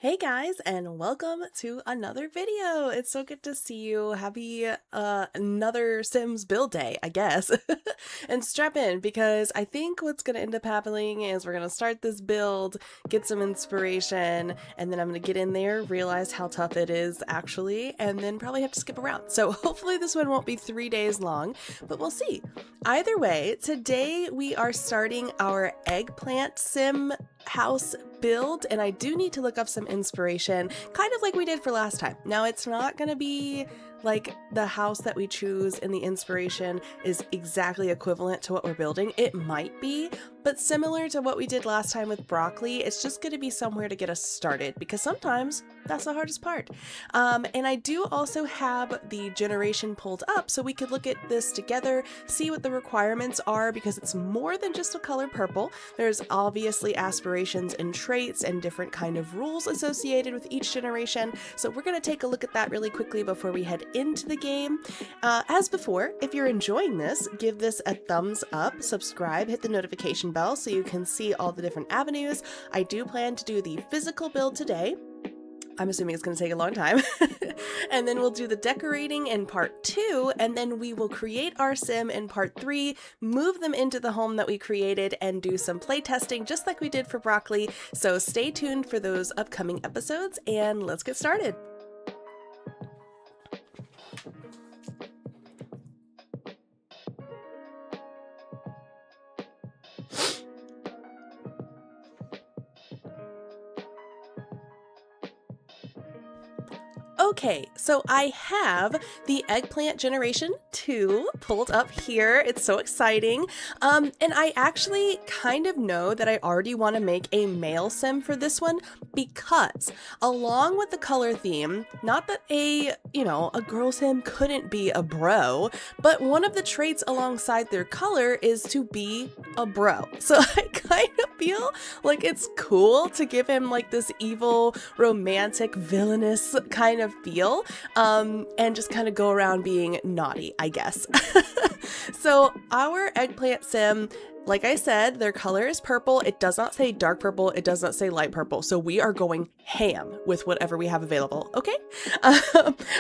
Hey guys, and welcome to another video. It's so good to see you. Happy another Sims build day, I guess. And strap in, because I think what's going to end up happening is we're going to start this build, get some inspiration, and then I'm going to get in there, realize how tough it is actually, and then probably have to skip around. So hopefully this one won't be 3 days long, but we'll see. Either way, today we are starting our Eggplant Sim house build, and I do need to look up some inspiration, kind of like we did for last time. Now, it's not going to be like the house that we choose and the inspiration is exactly equivalent to what we're building. It might be, but similar to what we did last time with broccoli, it's just going to be somewhere to get us started, because sometimes that's the hardest part. And I do also have the generation pulled up so we could look at this together, see what the requirements are, because it's more than just a color purple. There's obviously aspirations and traits and different kind of rules associated with each generation. So we're going to take a look at that really quickly before we head into the game. As before, if you're enjoying this, give this a thumbs up, subscribe, hit the notification bell so you can see all the different avenues. I do plan to do the physical build today. I'm assuming it's going to take a long time. And then we'll do the decorating in part 2, and then we will create our sim in part 3, move them into the home that we created, and do some play testing just like we did for broccoli. So stay tuned for those upcoming episodes, and let's get started. Okay, so I have the Eggplant Generation 2 pulled up here. It's so exciting. And I actually kind of know that I already want to make a male sim for this one, because along with the color theme, not that a girl sim couldn't be a bro, but one of the traits alongside their color is to be a bro. So I kind of feel like it's cool to give him like this evil, romantic, villainous kind of feel, and just kind of go around being naughty, I guess. So our Eggplant sim, like I said, their color is purple. It does not say dark purple. It does not say light purple. So we are going ham with whatever we have available, okay?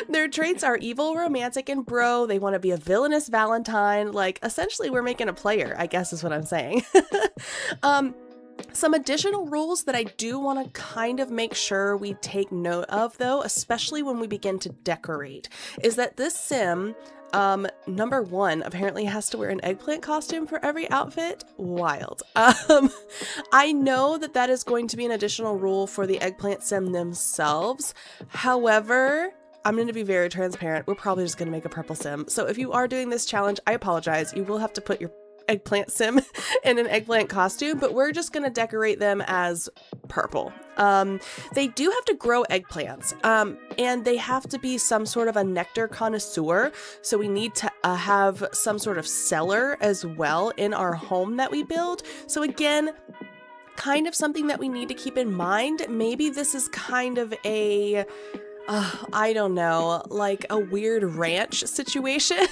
Their traits are evil, romantic, and bro. They want to be a villainous Valentine. Like, essentially, we're making a player, I guess is what I'm saying. Some additional rules that I do want to kind of make sure we take note of, though, especially when we begin to decorate, is that this sim, number 1, apparently has to wear an eggplant costume for every outfit. Wild. I know that that is going to be an additional rule for the Eggplant sim themselves. However, I'm going to be very transparent. We're probably just going to make a purple sim. So if you are doing this challenge, I apologize. You will have to put your Eggplant sim in an eggplant costume, but we're just going to decorate them as purple. They do have to grow eggplants, and they have to be some sort of a nectar connoisseur. So we need to have some sort of cellar as well in our home that we build. So again, kind of something that we need to keep in mind. Maybe this is kind of a I don't know, like a weird ranch situation.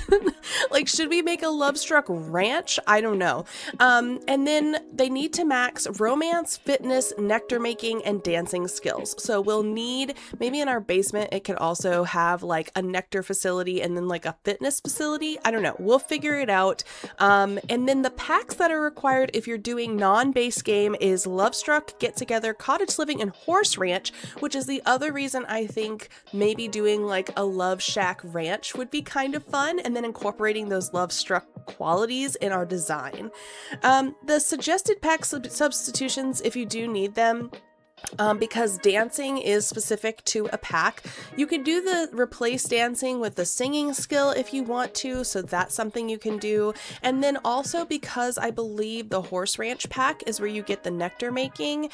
Like, should we make a Lovestruck ranch? I don't know. And then they need to max romance, fitness, nectar making, and dancing skills. So we'll need, maybe in our basement, it could also have like a nectar facility and then like a fitness facility. I don't know. We'll figure it out. And then the packs that are required if you're doing non-base game is Lovestruck, Get Together, Cottage Living, and Horse Ranch, which is the other reason I think maybe doing like a Love Shack ranch would be kind of fun, and then incorporating those Love Struck qualities in our design. The suggested pack substitutions, if you do need them, because dancing is specific to a pack, you can do the replace dancing with the singing skill if you want to, so that's something you can do. And then also, because I believe the horse ranch pack is where you get the nectar making,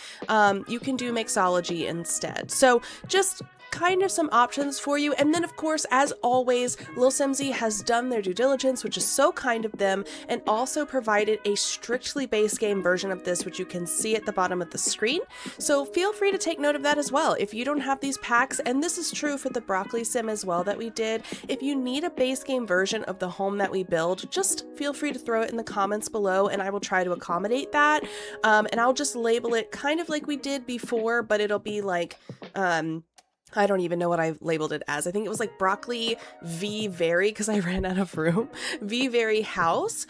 you can do mixology instead. So just kind of some options for you. And then, of course, as always, Lil Simsy has done their due diligence, which is so kind of them, and also provided a strictly base game version of this, which you can see at the bottom of the screen. So feel free to take note of that as well. If you don't have these packs, and this is true for the broccoli sim as well that we did, if you need a base game version of the home that we build, just feel free to throw it in the comments below, and I will try to accommodate that. And I'll just label it kind of like we did before, but it'll be like I don't even know what I labeled it as. I think it was like broccoli V very, because I ran out of room. V very house.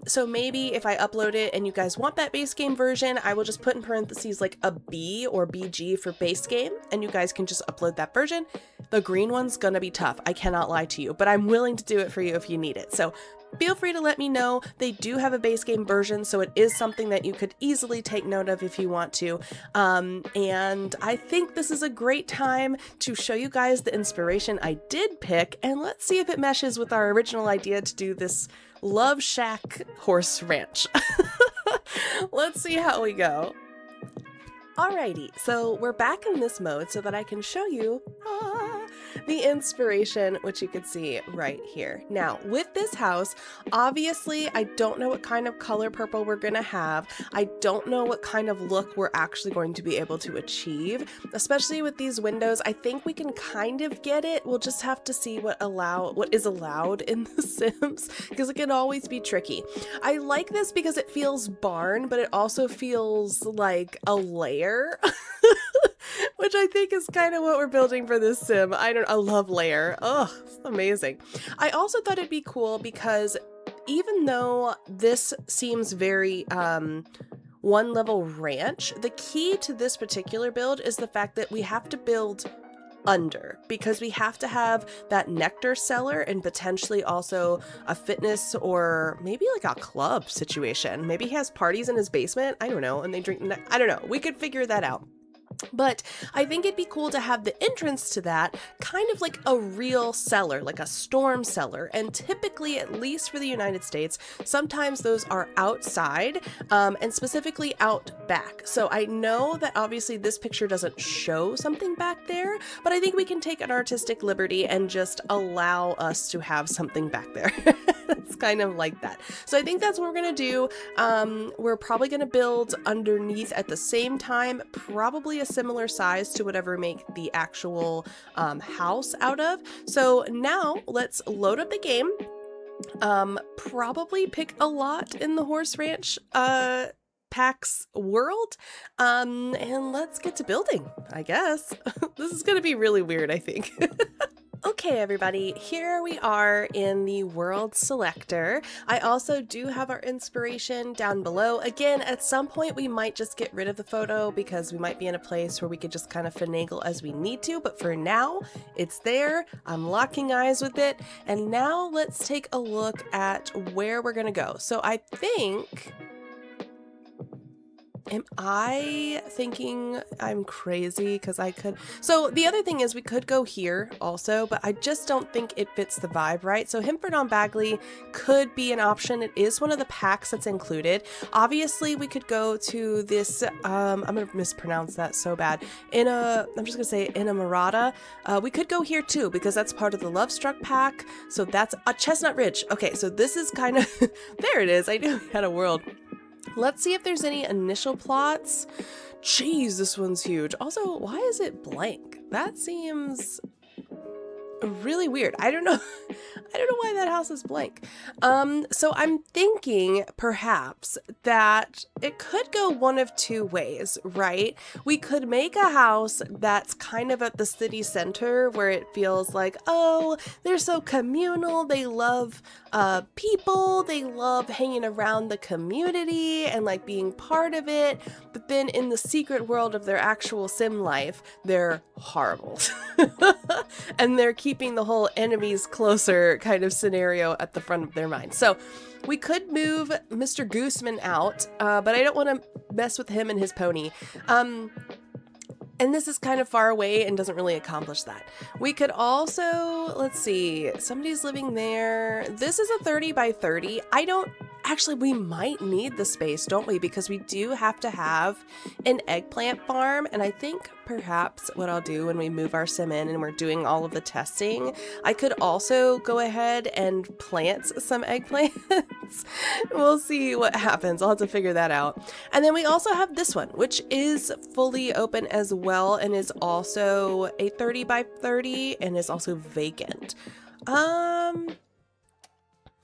So maybe if I upload it and you guys want that base game version, I will just put in parentheses like a B or BG for base game, and you guys can just upload that version. The green one's gonna be tough. I cannot lie to you, but I'm willing to do it for you if you need it. So feel free to let me know. They do have a base game version, so it is something that you could easily take note of if you want to. And I think this is a great time to show you guys the inspiration I did pick, and let's see if it meshes with our original idea to do this Love Shack horse ranch. Let's see how we go. Alrighty, so we're back in this mode so that I can show you the inspiration, which you can see right here. Now, with this house, obviously, I don't know what kind of color purple we're going to have. I don't know what kind of look we're actually going to be able to achieve, especially with these windows. I think we can kind of get it. We'll just have to see what is allowed in The Sims, because it can always be tricky. I like this because it feels barn, but it also feels like a lair. Which I think is kind of what we're building for this sim. I love layer. Oh, it's amazing. I also thought it'd be cool because even though this seems very one level ranch, the key to this particular build is the fact that we have to build under, because we have to have that nectar cellar and potentially also a fitness or maybe like a club situation. Maybe he has parties in his basement, I don't know, and they drink, I don't know, we could figure that out. But I think it'd be cool to have the entrance to that kind of like a real cellar, like a storm cellar. And typically, at least for the United States, sometimes those are outside and specifically out back. So I know that obviously this picture doesn't show something back there, but I think we can take an artistic liberty and just allow us to have something back there. It's kind of like that. So I think that's what we're going to do. We're probably going to build underneath at the same time, probably a similar size to whatever make the actual house out of. So now let's load up the game. Probably pick a lot in the horse ranch packs world, and let's get to building, I guess. This is going to be really weird, I think. Okay, everybody, here we are in the world selector. I also do have our inspiration down below. Again, at some point we might just get rid of the photo because we might be in a place where we could just kind of finagle as we need to, but for now, it's there. I'm locking eyes with it. And now let's take a look at where we're gonna go. So I think... Am I thinking I'm crazy? Because I could... So the other thing is we could go here also, but I just don't think it fits the vibe, right? So Himford on Bagley could be an option. It is one of the packs that's included. Obviously, we could go to this... I'm going to mispronounce that so bad. I'm just going to say Inamorata. We could go here too, because that's part of the Love Struck pack. So that's a Chestnut Ridge. Okay, so this is kind of... There it is. I knew we had a world. Let's see if there's any initial plots. Jeez, this one's huge. Also, why is it blank? That seems really weird. I don't know. I don't know why that house is blank. So I'm thinking perhaps that it could go one of two ways, right? We could make a house that's kind of at the city center where it feels like, oh, they're so communal. They love people. They love hanging around the community and like being part of it. But then in the secret world of their actual sim life, they're horrible. And they're keeping the whole enemies closer kind of scenario at the front of their mind. So we could move Mr. Gooseman out, but I don't want to mess with him and his pony. And this is kind of far away and doesn't really accomplish that. We could also, let's see, somebody's living there. This is a 30 by 30. Actually, we might need the space, don't we? Because we do have to have an eggplant farm. And I think perhaps what I'll do when we move our sim in and we're doing all of the testing, I could also go ahead and plant some eggplants. We'll see what happens. I'll have to figure that out. And then we also have this one, which is fully open as well and is also a 30 by 30 and is also vacant.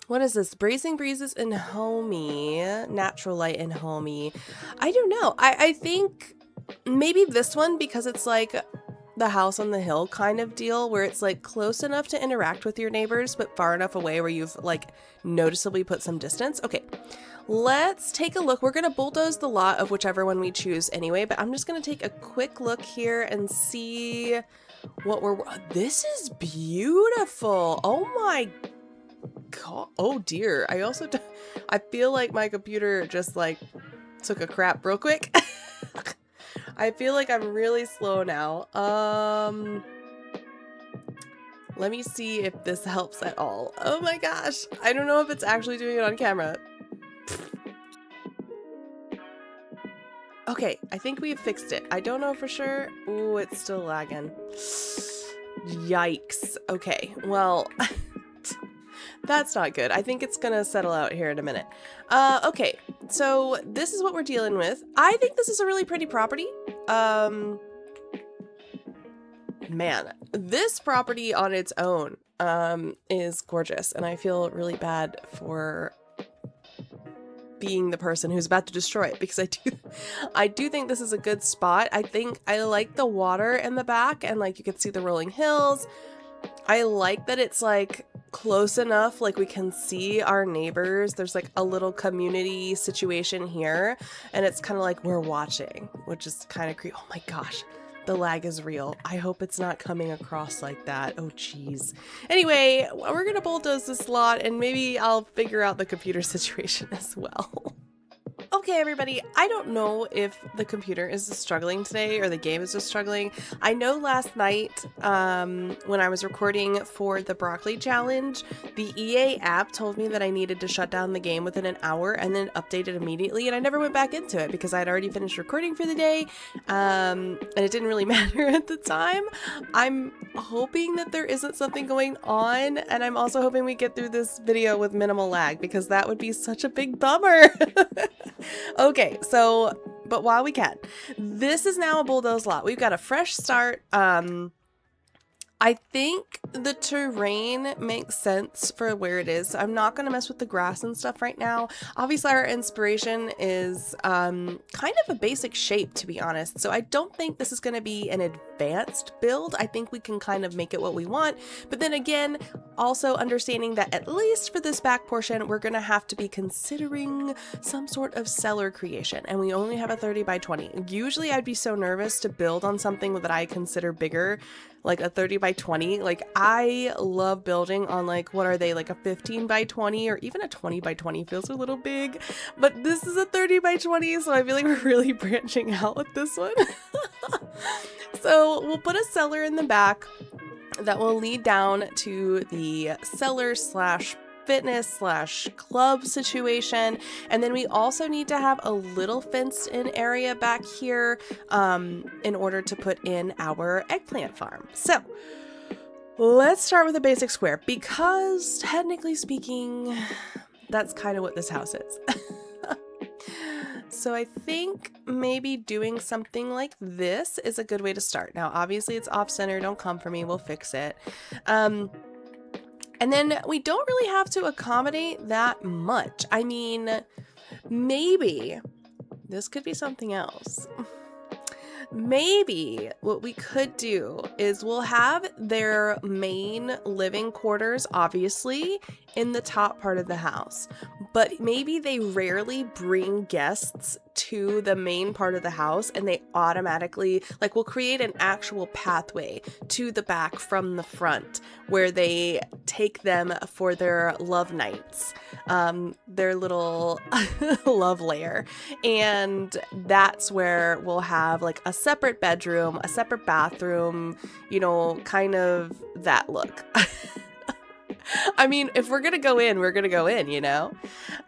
What is this? Bracing Breezes and Homey. Natural Light and Homey. I don't know. I think maybe this one because it's like the house on the hill kind of deal, where it's like close enough to interact with your neighbors, but far enough away where you've like noticeably put some distance. Okay, let's take a look. We're going to bulldoze the lot of whichever one we choose anyway, but I'm just going to take a quick look here and see what we're... This is beautiful. Oh my God. Oh dear. I feel like my computer just like took a crap real quick. I feel like I'm really slow now. Let me see if this helps at all. Oh my gosh. I don't know if it's actually doing it on camera. Okay, I think we have fixed it. I don't know for sure. Ooh, it's still lagging. Yikes. Okay, well, that's not good. I think it's gonna settle out here in a minute. Okay, so this is what we're dealing with. I think this is a really pretty property. Man, this property on its own is gorgeous, and I feel really bad for being the person who's about to destroy it, because I do think this is a good spot. I think I like the water in the back, and like you can see the rolling hills. I like that it's like close enough, like we can see our neighbors. There's like a little community situation here, and it's kind of like we're watching, which is kind of creepy. Oh my gosh. The lag is real. I hope it's not coming across like that. Oh, geez. Anyway, we're going to bulldoze this lot, and maybe I'll figure out the computer situation as well. Okay, everybody, I don't know if the computer is struggling today or the game is just struggling. I know last night when I was recording for the broccoli challenge, the EA app told me that I needed to shut down the game within an hour and then update it immediately, and I never went back into it because I'd already finished recording for the day, and it didn't really matter at the time. I'm hoping that there isn't something going on, and I'm also hoping we get through this video with minimal lag, because that would be such a big bummer. Okay, so, but while we can, this is now a bulldoze lot. We've got a fresh start. I think the terrain makes sense for where it is. So I'm not going to mess with the grass and stuff right now. Obviously, our inspiration is kind of a basic shape, to be honest. So I don't think this is going to be an advanced build. I think we can kind of make it what we want. But then again, also understanding that at least for this back portion, we're going to have to be considering some sort of cellar creation. And we only have a 30 by 20. Usually I'd be so nervous to build on something that I consider bigger, like a 30 by 20. Like I love building on like, what are they, like a 15 by 20 or even a 20 by 20 feels a little big, but this is a 30 by 20. So I feel like we're really branching out with this one. So we'll put a cellar in the back that will lead down to the cellar slash fitness slash club situation. And then we also need to have a little fenced in area back here in order to put in our eggplant farm. So let's start with a basic square, because technically speaking, that's kind of what this house is. So I think maybe doing something like this is a good way to start. Now, obviously it's off center. Don't come for me. We'll fix it. And then we don't really have to accommodate that much. I mean, maybe this could be something else. Maybe what we could do is we'll have their main living quarters, obviously, in the top part of the house. But maybe they rarely bring guests to the main part of the house, and they automatically, like, we'll create an actual pathway to the back from the front where they take them for their love nights, their little love lair. And that's where we'll have like a separate bedroom, a separate bathroom, you know, kind of that look. I mean, if we're gonna go in, we're gonna go in, you know?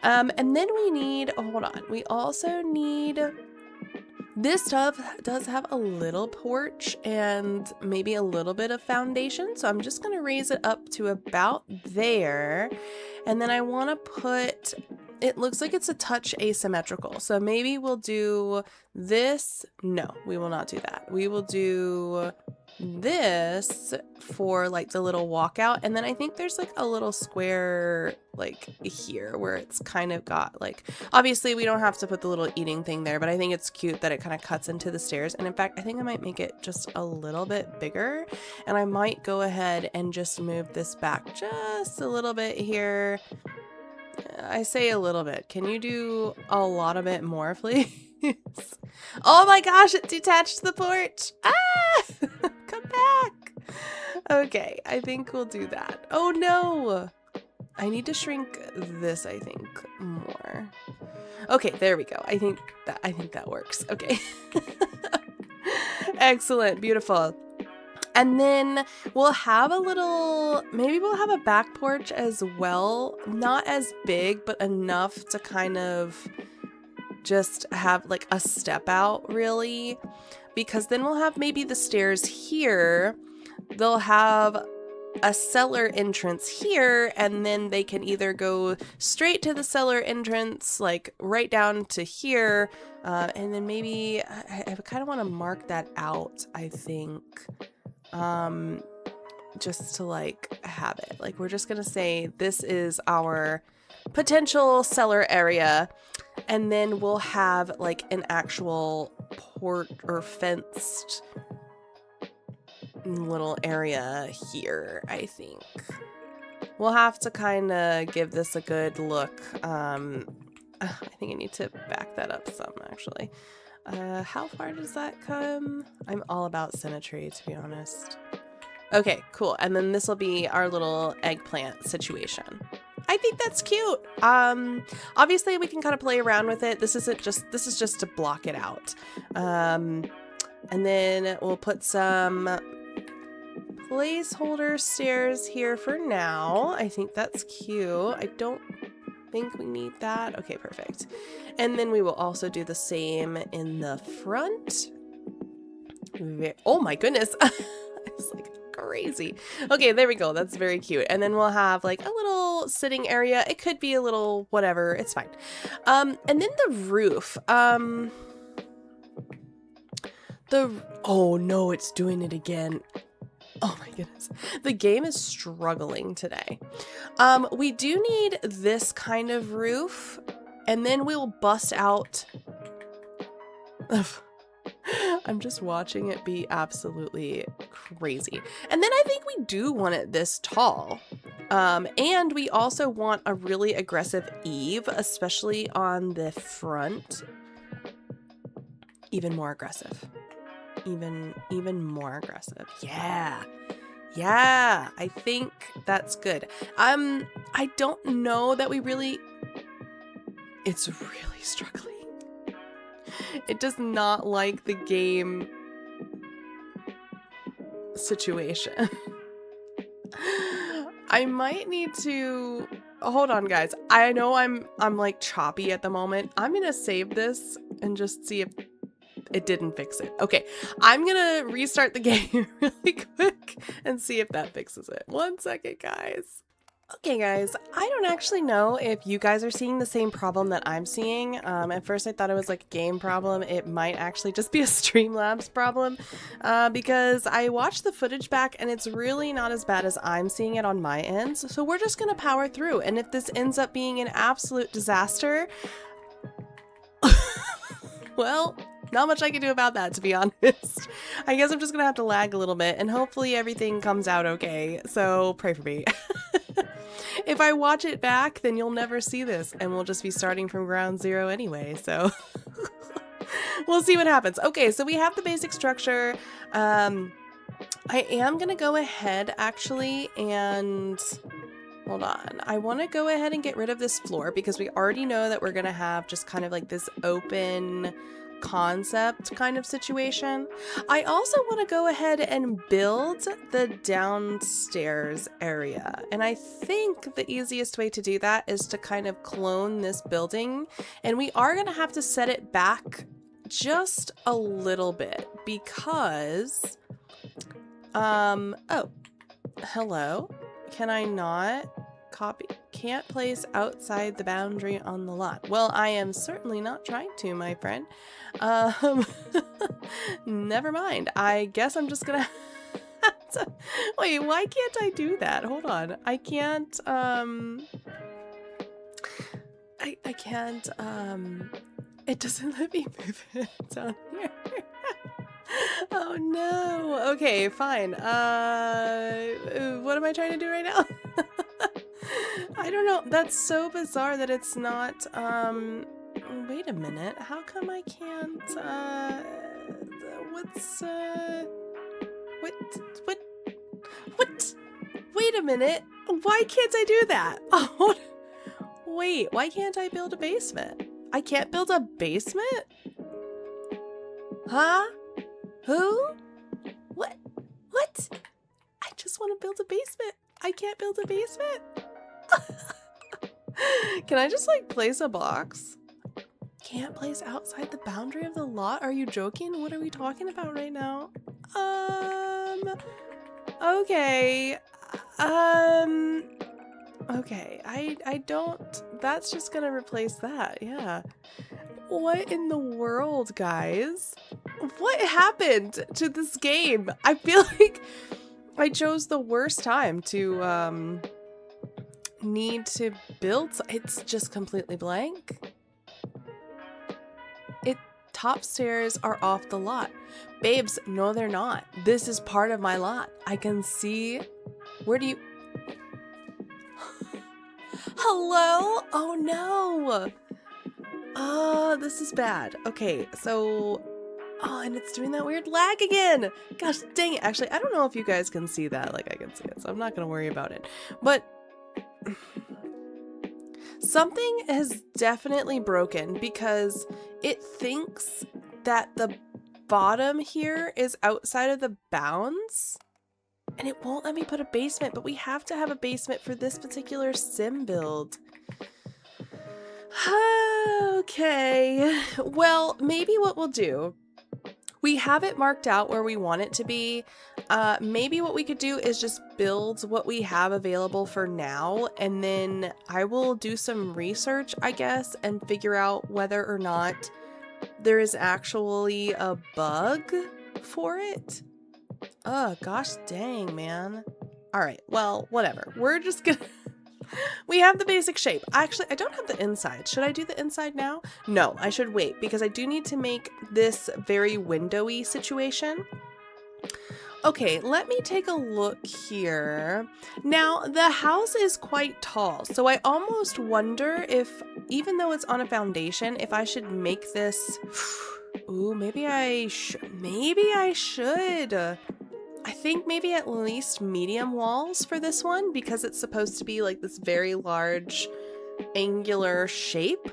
And then we need, oh, hold on. We also need, this stuff does have a little porch and maybe a little bit of foundation. So I'm just gonna raise it up to about there. And then I wanna put, it looks like it's a touch asymmetrical. So maybe we'll do this. No, we will not do that. We will do this for like the little walkout, and then I think there's like a little square like here where it's kind of got like, obviously we don't have to put the little eating thing there, but I think it's cute that it kind of cuts into the stairs. And in fact, I think I might make it just a little bit bigger, and I might go ahead and just move this back just a little bit here. I say a little bit. Can you do a lot of it more, please? Oh my gosh, it detached the porch. Ah! Come back. Okay, I think we'll do that. Oh no. I need to shrink this, I think, more. Okay, there we go. I think that works. Okay. Excellent. Beautiful. And then we'll have a little, maybe we'll have a back porch as well. Not as big, but enough to kind of just have like a step out, really. Because then we'll have maybe the stairs here. They'll have a cellar entrance here, and then they can either go straight to the cellar entrance, like right down to here. And then maybe I kind of want to mark that out, I think. Just to like have it, like we're just gonna say this is our potential cellar area, and then we'll have like an actual port or fenced little area here. I think we'll have to kind of give this a good look. I think I need to back that up some, actually. How far does that come? I'm all about symmetry, to be honest. Okay, cool. And then this will be our little eggplant situation. I think that's cute. Obviously we can kind of play around with it. This is just to block it out. And then we'll put some placeholder stairs here for now. I think that's cute. I don't think we need that. Okay, perfect. And then we will also do the same in the front. Oh my goodness. It's like crazy. Okay, there we go. That's very cute. And then we'll have like a little sitting area. It could be a little whatever. It's fine. And then the roof. Oh no, it's doing it again. Oh my goodness. The game is struggling today. We do need this kind of roof, and then we'll bust out. I'm just watching it be absolutely crazy. And then I think we do want it this tall. And we also want a really aggressive eave, especially on the front. Even more aggressive. Even more aggressive. Yeah. I think that's good. I don't know that we really... It's really struggling. It does not like the game situation. I might need to... Hold on, guys. I know I'm like choppy at the moment. I'm gonna save this and just see if it didn't fix it. Okay, I'm gonna restart the game really quick and see if that fixes it. 1 second, guys. Okay, guys, I don't actually know if you guys are seeing the same problem that I'm seeing. At first I thought it was like a game problem. It might actually just be a Streamlabs problem, because I watched the footage back and it's really not as bad as I'm seeing it on my end. So we're just gonna power through, and if this ends up being an absolute disaster, well, not much I can do about that, to be honest. I guess I'm just gonna have to lag a little bit, and hopefully everything comes out okay. So pray for me. If I watch it back, then you'll never see this, and we'll just be starting from ground zero anyway, so we'll see what happens. Okay, so we have the basic structure. I am gonna go ahead, actually, and hold on. I want to go ahead and get rid of this floor, because we already know that we're gonna have just kind of like this open concept kind of situation. I also want to go ahead and build the downstairs area, and I think the easiest way to do that is to kind of clone this building, and we are going to have to set it back just a little bit because oh, hello, can I not copy? Can't place outside the boundary on the lot. Well, I am certainly not trying to, my friend. Never mind. I guess I'm just gonna Wait, why can't I do that? Hold on. I can't, I can't, it doesn't let me move it down here. Oh no. Okay, fine. What am I trying to do right now? I don't know. That's so bizarre that it's not, wait a minute. How come I can't, what? Wait a minute. Why can't I do that? Oh, wait, why can't I build a basement? I can't build a basement? Huh? Who? What? I just want to build a basement. I can't build a basement. Can I just like place a box? Can't place outside the boundary of the lot? Are you joking? What are we talking about right now? Okay. Okay. I don't, that's just gonna replace that. Yeah. What in the world, guys? What happened to this game? I feel like I chose the worst time to need to build. It's just completely blank. Top stairs are off the lot. Babes, no they're not. This is part of my lot. I can see. Where do you... Hello? Oh no. This is bad. Okay, so... Oh, and it's doing that weird lag again. Gosh, dang it. Actually, I don't know if you guys can see that like I can see it, so I'm not going to worry about it. But something has definitely broken because it thinks that the bottom here is outside of the bounds. And it won't let me put a basement, but we have to have a basement for this particular sim build. Okay, well, maybe what we'll do, we have it marked out where we want it to be. Maybe what we could do is just build what we have available for now, and then I will do some research, I guess, and figure out whether or not there is actually a bug for it. Oh, gosh dang, man. All right, well, whatever. We're just gonna... We have the basic shape. Actually, I don't have the inside. Should I do the inside now? No, I should wait because I do need to make this very windowy situation. Okay, let me take a look here. Now, the house is quite tall, so I almost wonder if, even though it's on a foundation, if I should make this... Ooh, maybe I should. I think maybe at least medium walls for this one because it's supposed to be like this very large angular shape.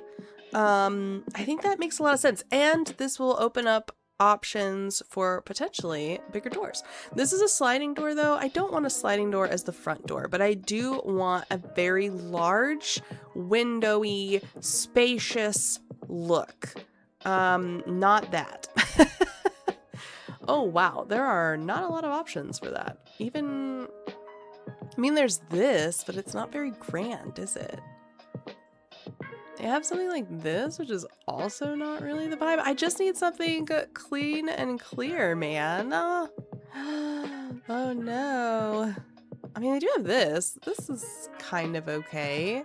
I think that makes a lot of sense. And this will open up options for potentially bigger doors. This is a sliding door though. I don't want a sliding door as the front door, but I do want a very large, windowy, spacious look. Not that. Oh wow, there are not a lot of options for that. Even, I mean, there's this, but it's not very grand, is it? They have something like this, which is also not really the vibe. I just need something clean and clear, man. Oh no. I mean, they do have this. This is kind of okay.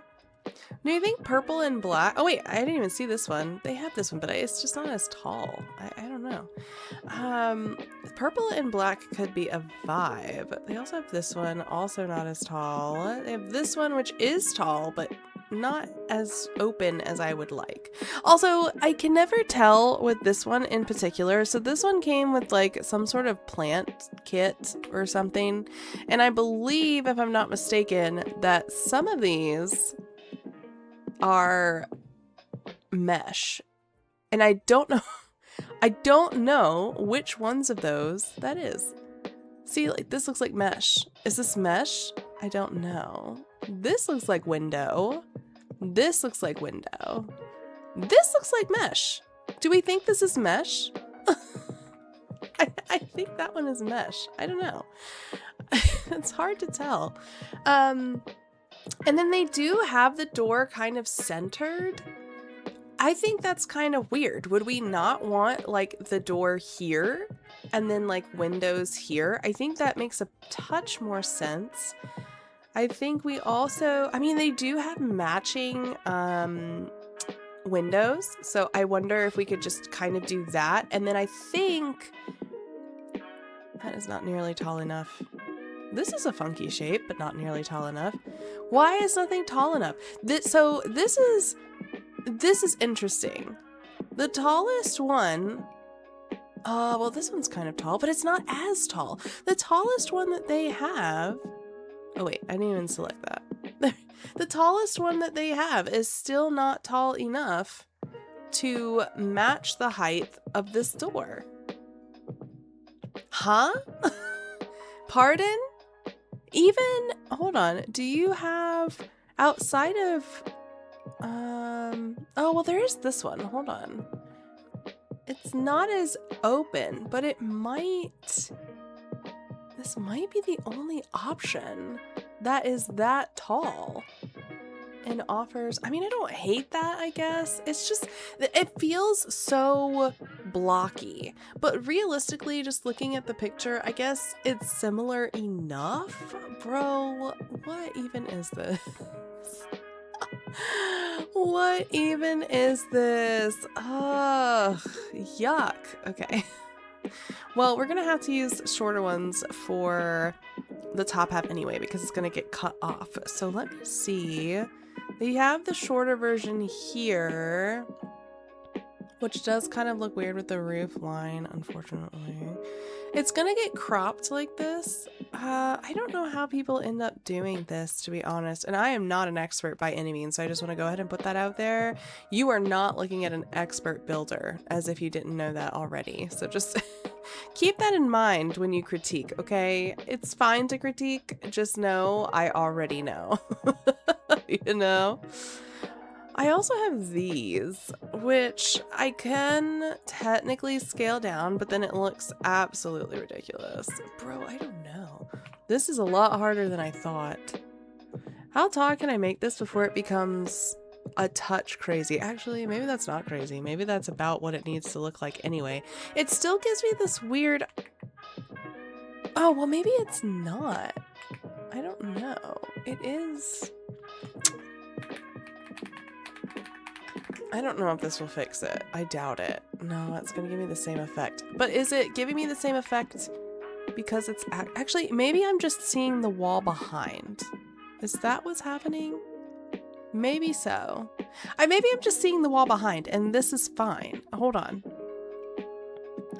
Do you think purple and black? Oh wait, I didn't even see this one. They have this one, but it's just not as tall. I don't know. Purple and black could be a vibe. They also have this one, also not as tall. They have this one, which is tall, but not as open as I would like. Also, I can never tell with this one in particular. So this one came with like some sort of plant kit or something. And I believe, if I'm not mistaken, that some of these are mesh. And I don't know which ones of those that is. See, like this looks like mesh. Is this mesh? I don't know. This looks like window. This looks like window. This looks like mesh. Do we think this is mesh? I think that one is mesh. I don't know. It's hard to tell. And then they do have the door kind of centered. I think that's kind of weird. Would we not want like the door here and then like windows here? I think that makes a touch more sense. I think we also, I mean, they do have matching windows, so I wonder if we could just kind of do that. And then I think that is not nearly tall enough. This is a funky shape, but not nearly tall enough. Why is nothing tall enough? This is interesting. The tallest one, well, this one's kind of tall, but it's not as tall. The tallest one that they have, oh wait, I didn't even select that. The tallest one that they have is still not tall enough to match the height of this door. Huh? Pardon? Even, hold on, do you have outside of, oh, well, there is this one. Hold on. It's not as open, but it might, this might be the only option that is that tall and offers, I mean, I don't hate that, I guess. It's just, it feels so blocky, but realistically, just looking at the picture, I guess it's similar enough. Bro, what even is this? What even is this? Ugh, yuck. Okay. Well, we're gonna have to use shorter ones for the top half anyway, because it's gonna get cut off. So let me see. They have the shorter version here, which does kind of look weird with the roof line, unfortunately. It's gonna get cropped like this. I don't know how people end up doing this, to be honest. And I am not an expert by any means, so I just want to go ahead and put that out there. You are not looking at an expert builder, as if you didn't know that already. So just keep that in mind when you critique, okay? It's fine to critique, just know I already know. You know? I also have these, which I can technically scale down, but then it looks absolutely ridiculous. Bro, I don't know. This is a lot harder than I thought. How tall can I make this before it becomes a touch crazy? Actually, maybe that's not crazy. Maybe that's about what it needs to look like anyway. It still gives me this weird... Oh, well, maybe it's not. I don't know. It is... I don't know if this will fix it. I doubt it. No, it's going to give me the same effect. But is it giving me the same effect because it's... Actually, maybe I'm just seeing the wall behind. Is that what's happening? Maybe so. Maybe I'm just seeing the wall behind, and this is fine. Hold on.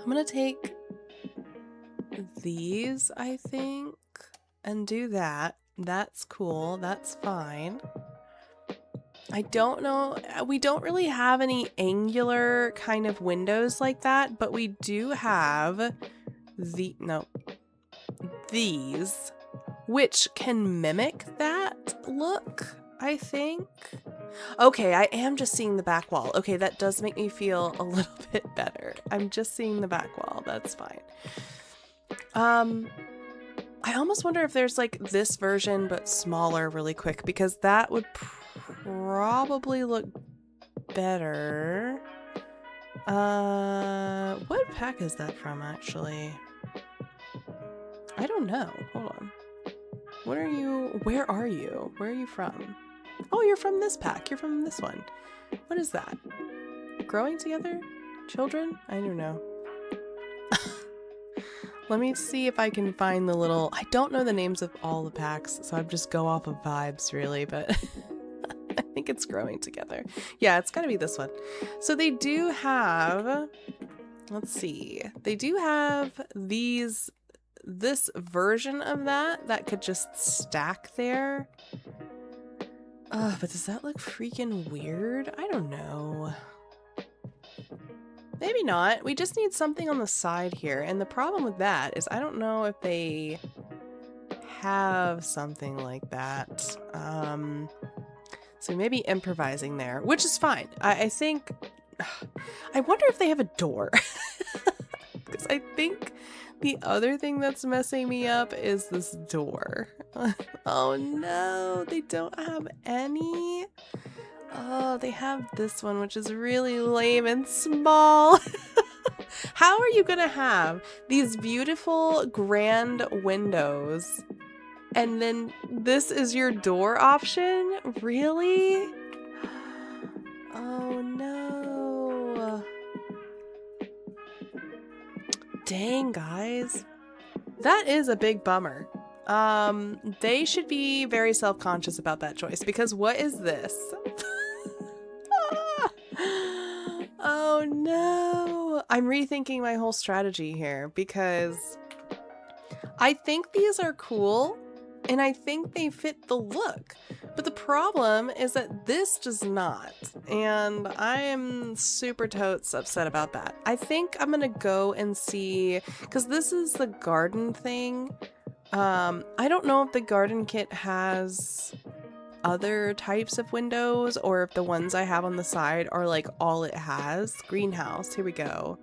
I'm going to take these, I think, and do that. That's cool. That's fine. I don't know, we don't really have any angular kind of windows like that, but we do have these, which can mimic that look, I think. Okay, I am just seeing the back wall. Okay, that does make me feel a little bit better. I'm just seeing the back wall, that's fine. I almost wonder if there's like this version, but smaller really quick, because that would probably look better. What pack is that from, actually? I don't know. Hold on. What are you? Where are you? Where are you from? Oh, you're from this pack. You're from this one. What is that? Growing together? Children? I don't know. Let me see if I can find the little... I don't know the names of all the packs, so I just go off of vibes, really, but... I think it's growing together. Yeah, it's gotta be this one. So they do have... Let's see. They do have this version of that could just stack there. But does that look freaking weird? I don't know. Maybe not. We just need something on the side here. And the problem with that is I don't know if they have something like that. So maybe improvising there, which is fine. I think... I wonder if they have a door. Because I think the other thing that's messing me up is this door. Oh no, they don't have any. Oh, they have this one, which is really lame and small. How are you gonna have these beautiful grand windows and then this is your door option? Really? Oh no. Dang, guys. That is a big bummer. They should be very self-conscious about that choice because what is this? Oh no. I'm rethinking my whole strategy here because I think these are cool and I think they fit the look. But the problem is that this does not. And I am super totes upset about that. I think I'm gonna go and see, because this is the garden thing. I don't know if the garden kit has other types of windows or if the ones I have on the side are like all it has. Greenhouse, here we go.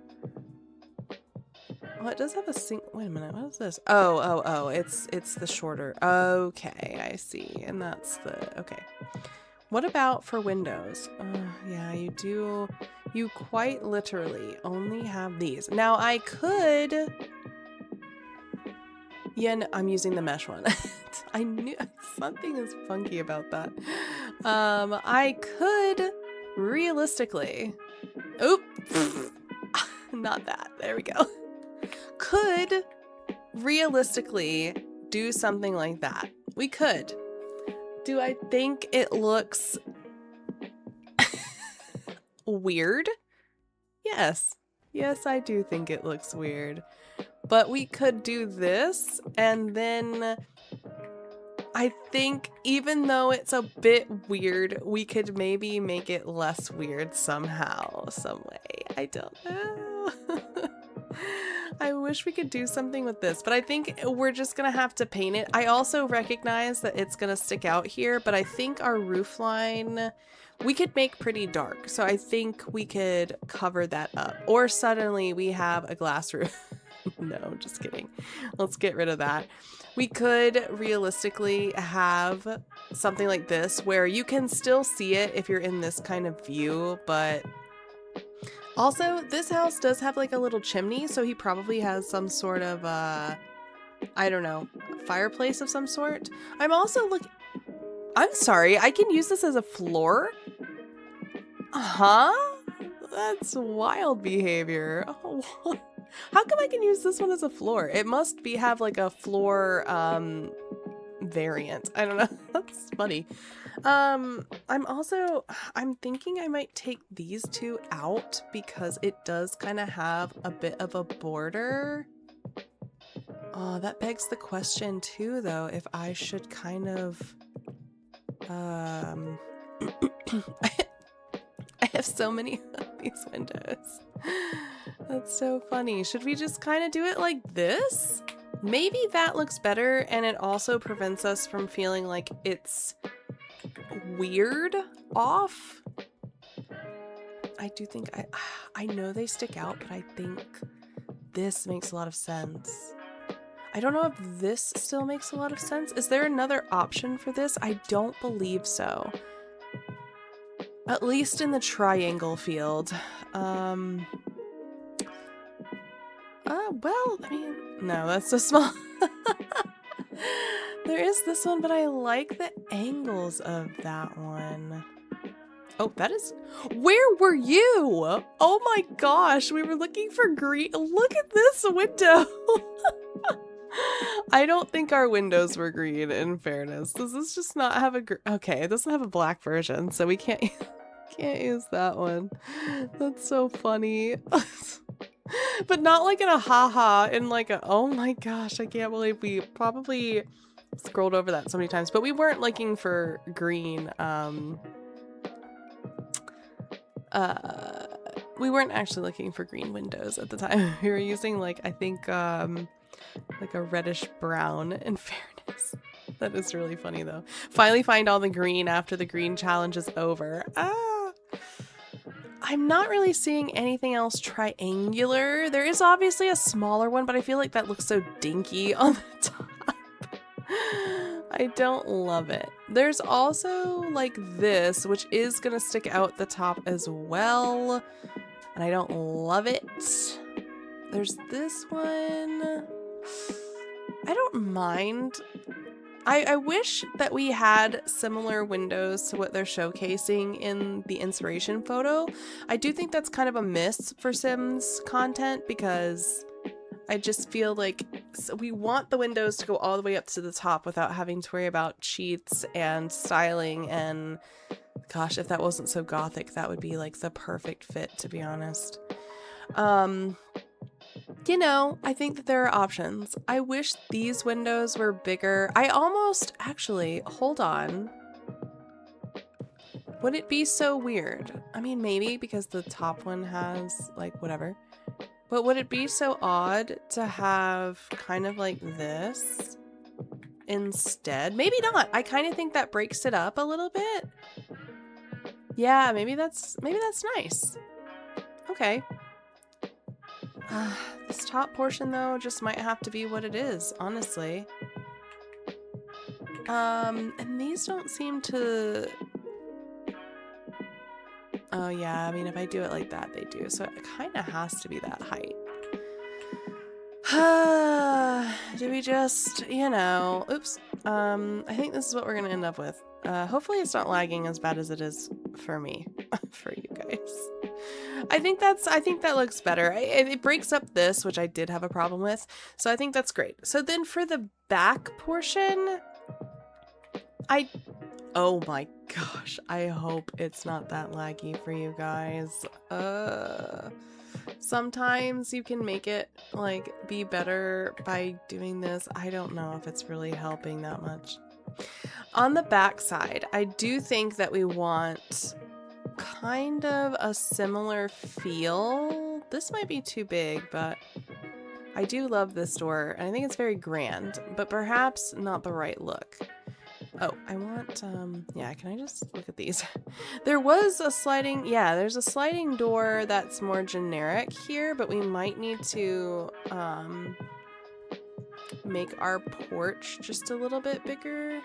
Oh, it does have a wait a minute, what is this? Oh, it's the shorter. Okay, I see. And that's the, okay. What about for windows? Yeah, you quite literally only have these. Now I could, yeah, no, I'm using the mesh one. I knew something is funky about that. I could realistically, oop, not that, there we go. Could realistically do something like that. We could. Do I think it looks weird? Yes. Yes, I do think it looks weird. But we could do this, and then I think even though it's a bit weird, we could maybe make it less weird somehow, some way. I don't know. I wish we could do something with this, but I think we're just gonna have to paint it. I also recognize that it's gonna stick out here, but I think our roof line, we could make pretty dark. So I think we could cover that up. Or suddenly we have a glass roof. No, just kidding. Let's get rid of that. We could realistically have something like this where you can still see it if you're in this kind of view, but also this house does have like a little chimney, so he probably has some sort of, I don't know, fireplace of some sort. I'm also I'm sorry, I can use this as a floor? Huh? That's wild behavior. Oh, how come I can use this one as a floor? It must have like a floor variant. I don't know. That's funny. I'm thinking I might take these two out because it does kind of have a bit of a border. Oh, that begs the question too, though, if I should kind of I have so many of these windows. That's so funny. Should we just kind of do it like this? Maybe that looks better, and it also prevents us from feeling like it's weird off. I do think I know they stick out, but I think this makes a lot of sense. I don't know if this still makes a lot of sense. Is there another option for this? I don't believe so. At least in the triangle field. Well, I mean, no, that's so small. There is this one, but I like the angles of that one. Oh, that is... Where were you? Oh my gosh, we were looking for green. Look at this window. I don't think our windows were green, in fairness. Does this just not have a... Okay, it doesn't have a black version, so we can't use that one. That's so funny. But not like in a haha, in like a, oh my gosh, I can't believe we probably scrolled over that so many times. But we weren't looking for green. We weren't actually looking for green windows at the time. We were using like, I think, like a reddish brown, in fairness. That is really funny though. Finally find all the green after the green challenge is over. I'm not really seeing anything else triangular. There is obviously a smaller one, but I feel like that looks so dinky on the top. I I don't love it. There's also like this, which is gonna stick out the top as well. And I don't love it. There's this one. I don't mind. I wish that we had similar windows to what they're showcasing in the inspiration photo. I do think that's kind of a miss for Sims content because I just feel like we want the windows to go all the way up to the top without having to worry about cheats and styling. And gosh, if that wasn't so gothic, that would be like the perfect fit, to be honest. You know, I think that there are options. I wish these windows were bigger. I almost, actually, hold on. Would it be so weird? I mean, maybe because the top one has, like, whatever. But would it be so odd to have kind of like this instead? Maybe not. I kind of think that breaks it up a little bit. Yeah, maybe that's nice. Okay. This top portion, though, just might have to be what it is, honestly. And these don't seem to... Oh, yeah, I mean, if I do it like that, they do. So it kind of has to be that height. Do we just, you know... Oops. I think this is what we're going to end up with. Hopefully it's not lagging as bad as it is for me. For you guys. I think that looks better. It breaks up this, which I did have a problem with. So I think that's great. So then for the back portion, oh my gosh, I hope it's not that laggy for you guys. Sometimes you can make it like be better by doing this. I don't know if it's really helping that much. On the back side, I do think that we want kind of a similar feel. This might be too big, but I do love this door and I think it's very grand, but perhaps not the right look. Oh, I want, yeah, can I just look at these? There was a sliding, yeah, there's a sliding door that's more generic here, but we might need to, make our porch just a little bit bigger.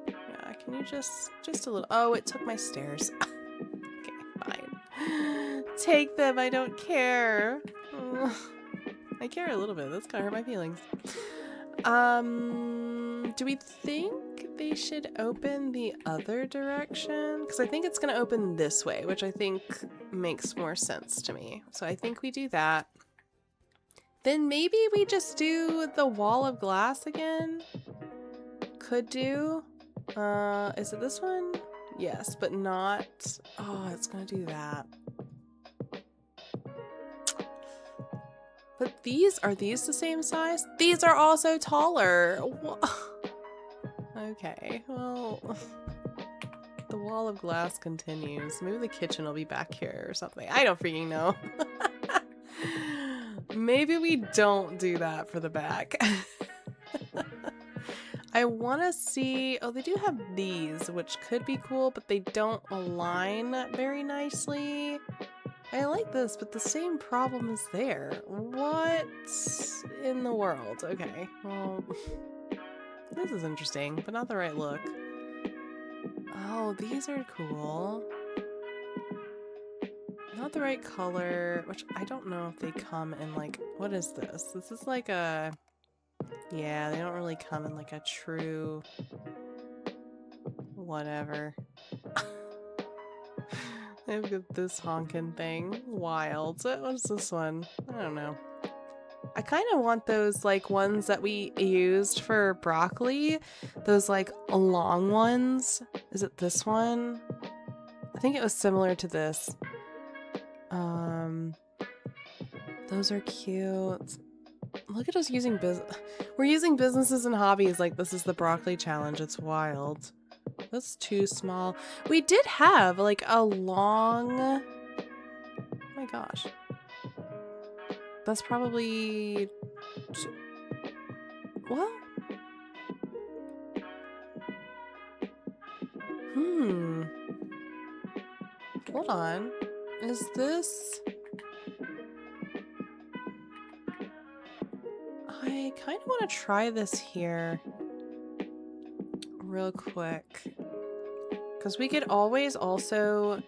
Yeah, can you just a little, oh, it took my stairs. Fine. Take them, I don't care. I care a little bit, that's gonna hurt my feelings. Do we think they should open the other direction? Because I think it's gonna open this way, which I think makes more sense to me. So I think we do that. Then maybe we just do the wall of glass again? Could do. Is it this one? Yes, but not... Oh, it's gonna do that. But are these the same size? These are also taller! Okay, well... The wall of glass continues. Maybe the kitchen will be back here or something. I don't freaking know. Maybe we don't do that for the back. I want to see... Oh, they do have these, which could be cool, but they don't align very nicely. I like this, but the same problem is there. What in the world? Okay, well... This is interesting, but not the right look. Oh, these are cool. Not the right color, which I don't know if they come in like... What is this? This is like a... Yeah, they don't really come in like a true... Whatever. They've got this honkin' thing. Wild. What's this one? I don't know. I kind of want those like ones that we used for broccoli. Those like long ones. Is it this one? I think it was similar to this. Those are cute. Look at us using we're using businesses and hobbies like this is the broccoli challenge. It's wild. That's too small. We did have like a long... Oh my gosh. That's probably... Well... Hold on. Is this... I kind of want to try this here. real quick. Because we could always also...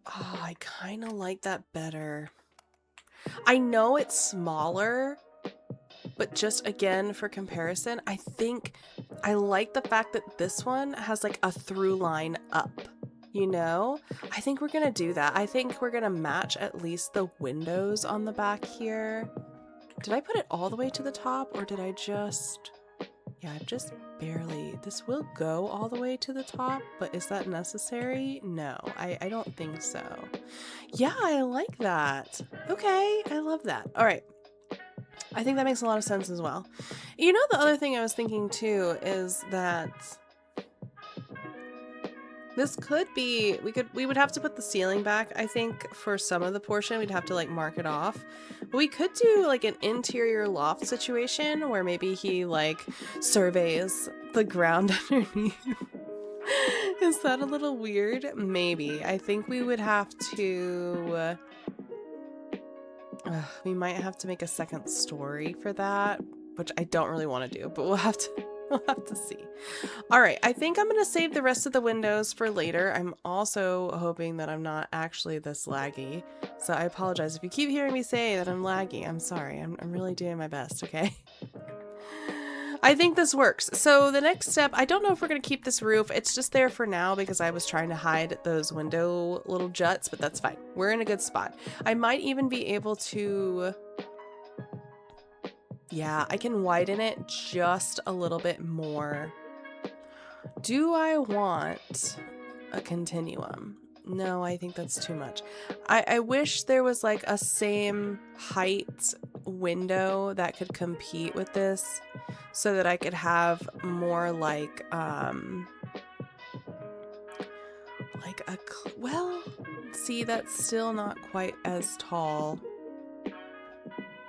Oh, I kind of like that better. I know it's smaller, but just again, for comparison, I think I like the fact that this one has like a through line up, you know? I think we're gonna do that. I think we're gonna match at least the windows on the back here. Did I put it all the way to the top, or did I just... Yeah, I've just barely... This will go all the way to the top, but is that necessary? No, I don't think so. Yeah, I like that. Okay, I love that. All right. I think that makes a lot of sense as well. You know, the other thing I was thinking too is that this could be, we would have to put the ceiling back. I think for some of the portion, we'd have to like mark it off. But we could do like an interior loft situation where maybe he like surveys the ground underneath. Is that a little weird? Maybe. I think we would have to... we might have to make a second story for that, which I don't really want to do, but we'll have to see. All right, I think I'm going to save the rest of the windows for later. I'm also hoping that I'm not actually this laggy, so I apologize if you keep hearing me say that I'm laggy. I'm sorry. I'm really doing my best, okay? I think this works. So the next step, I don't know if we're going to keep this roof. It's just there for now because I was trying to hide those window little juts, but that's fine. We're in a good spot. I might even be able to... Yeah, I can widen it just a little bit more. Do I want a continuum? No, I think that's too much. I wish there was like a same height window that could compete with this so that I could have more like well, see, that's still not quite as tall.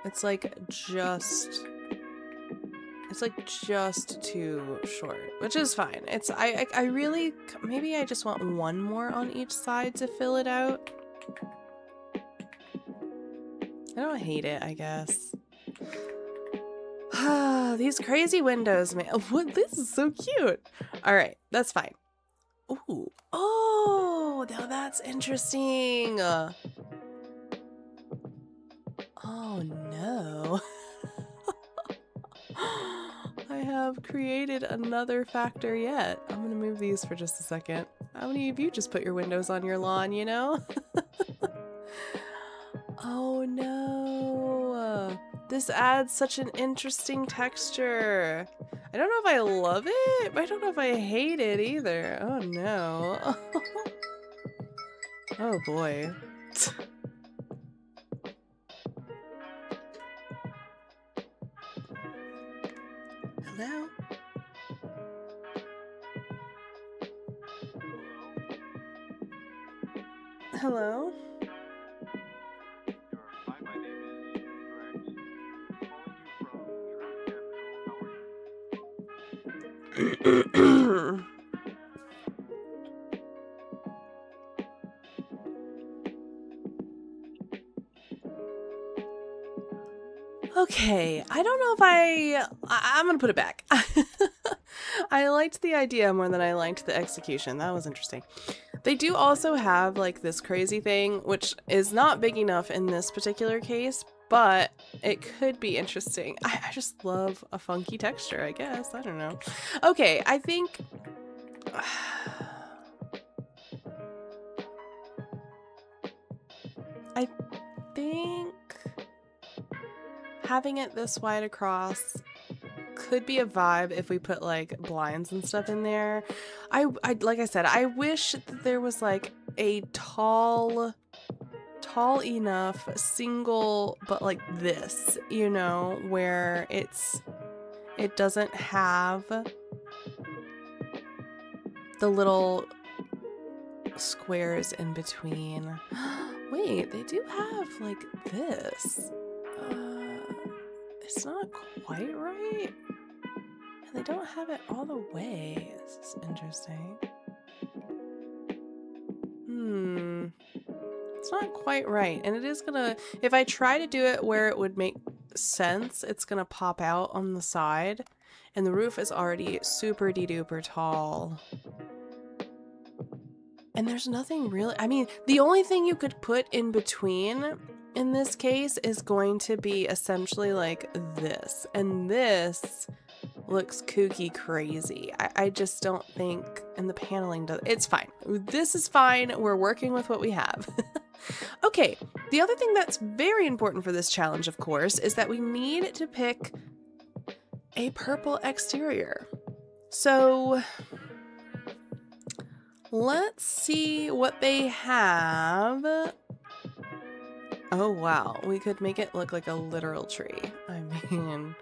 It's like just too short, which is fine. It's I really, maybe I just want one more on each side to fill it out. I don't hate it, I guess. These crazy windows, man. What? This is so cute. All right, that's fine. Ooh. Oh, now that's interesting. Oh no. I have created another factor yet. I'm gonna move these for just a second. How many of you just put your windows on your lawn, you know? Oh no. This adds such an interesting texture. I don't know if I love it, but I don't know if I hate it either. Oh no. Oh boy. Hello? Hello? Hi, my name is Rex. Calling you from True Capital. Okay, I don't know if I'm gonna put it back. I liked the idea more than I liked the execution. That was interesting. They do also have like this crazy thing, which is not big enough in this particular case, but it could be interesting. I just love a funky texture, I guess. I don't know. Okay, I think... I think having it this wide across could be a vibe if we put like blinds and stuff in there. I like I said, I wish that there was like a tall enough single, but like this, you know, where it doesn't have the little squares in between. Wait, they do have like this. It's not quite right. And they don't have it all the way. This is interesting. It's not quite right. And it is gonna, if I try to do it where it would make sense, it's gonna pop out on the side. And the roof is already super de-duper tall. And there's nothing really, I mean, the only thing you could put in between in this case is going to be essentially like this. And this looks kooky crazy. I just don't think, and the paneling does, it's fine. This is fine. We're working with what we have. Okay, the other thing that's very important for this challenge, of course, is that we need to pick a purple exterior. So let's see what they have. Oh, wow. We could make it look like a literal tree. I mean,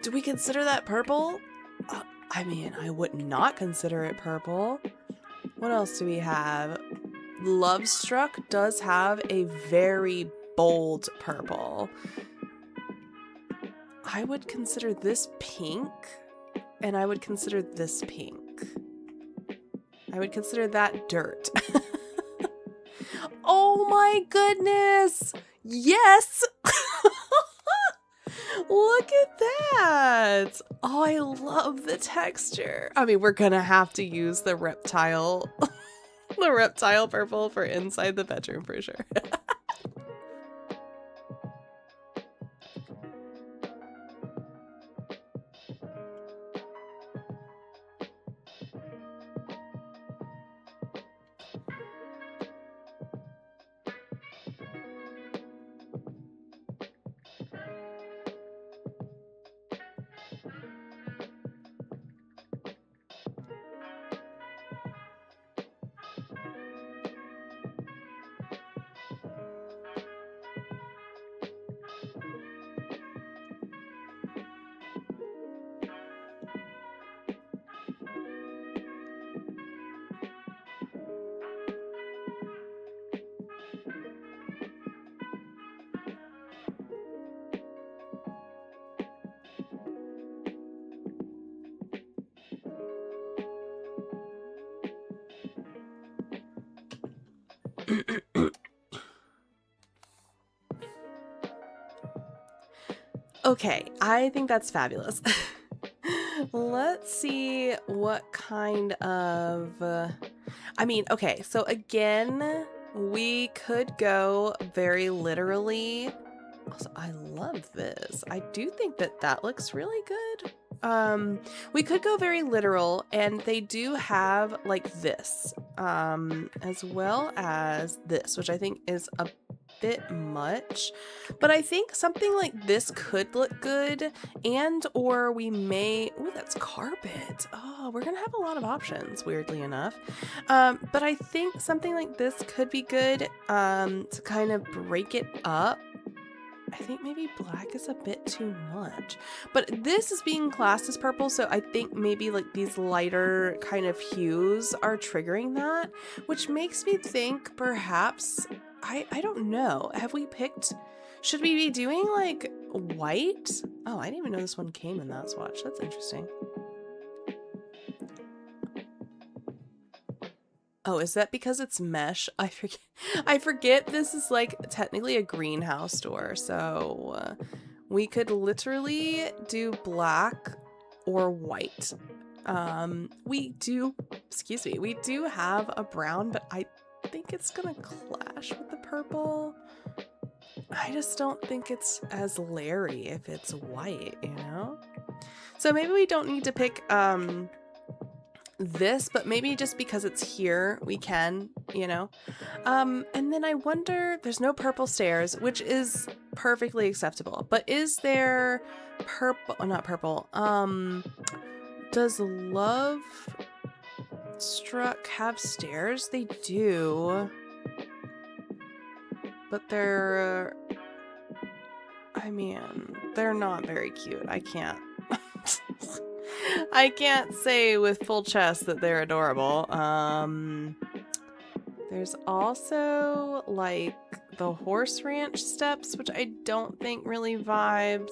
do we consider that purple? I mean, I would not consider it purple. What else do we have? Lovestruck does have a very bold purple. I would consider this pink, and I would consider this pink. I would consider that dirt. Oh my goodness! Yes! Look at that! Oh, I love the texture. I mean, we're gonna have to use the reptile, the reptile purple for inside the bedroom for sure. Okay, I think that's fabulous. Let's see what kind of, I mean, okay, so again, we could go very literally. Also, I love this. I do think that that looks really good. We could go very literal, and they do have like this, as well as this, which I think is a bit much, but I think something like this could look good, and or we may, oh, that's carpet. Oh, we're gonna have a lot of options, weirdly enough. But I think something like this could be good, to kind of break it up. I think maybe black is a bit too much, but this is being classed as purple, so I think maybe like these lighter kind of hues are triggering that, which makes me think perhaps, I don't know, have we picked, should we be doing like white? Oh, I didn't even know this one came in that swatch. That's interesting. Oh, is that because it's mesh? I forget this is like technically a greenhouse door, so we could literally do black or white. We do have a brown, but I think it's gonna clash with the purple. I just don't think it's as Larry if it's white, you know? So maybe we don't need to pick this, but maybe just because it's here we can, you know. And then I wonder, there's no purple stairs, which is perfectly acceptable, but is there purple, not purple, does Love Struck have stairs? They do, but they're, I mean, they're not very cute. I can't I can't say with full chest that they're adorable. There's also like the horse ranch steps, which I don't think really vibes.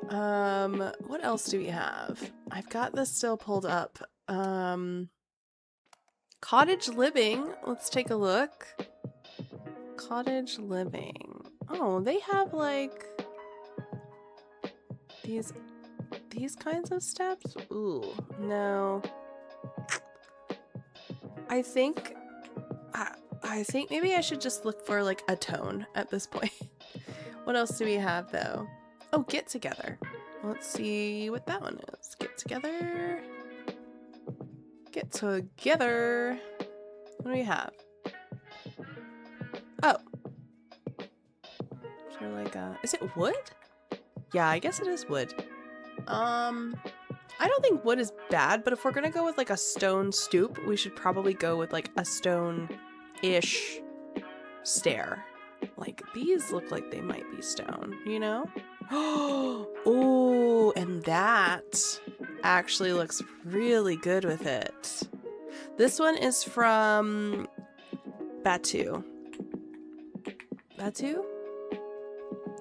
What else do we have? I've got this still pulled up. Cottage living. Let's take a look. Cottage living. Oh, they have like these these kinds of steps? Ooh, no. I think maybe I should just look for like a tone at this point. What else do we have though? Oh, get together. Let's see what that one is. Get together. Get together. What do we have? Oh. Sort of like is it wood? Yeah, I guess it is wood. I don't think wood is bad, but if we're gonna go with like a stone stoop, we should probably go with like a stone-ish stair. Like these look like they might be stone, you know? Oh, and that actually looks really good with it. This one is from Batu. Batu?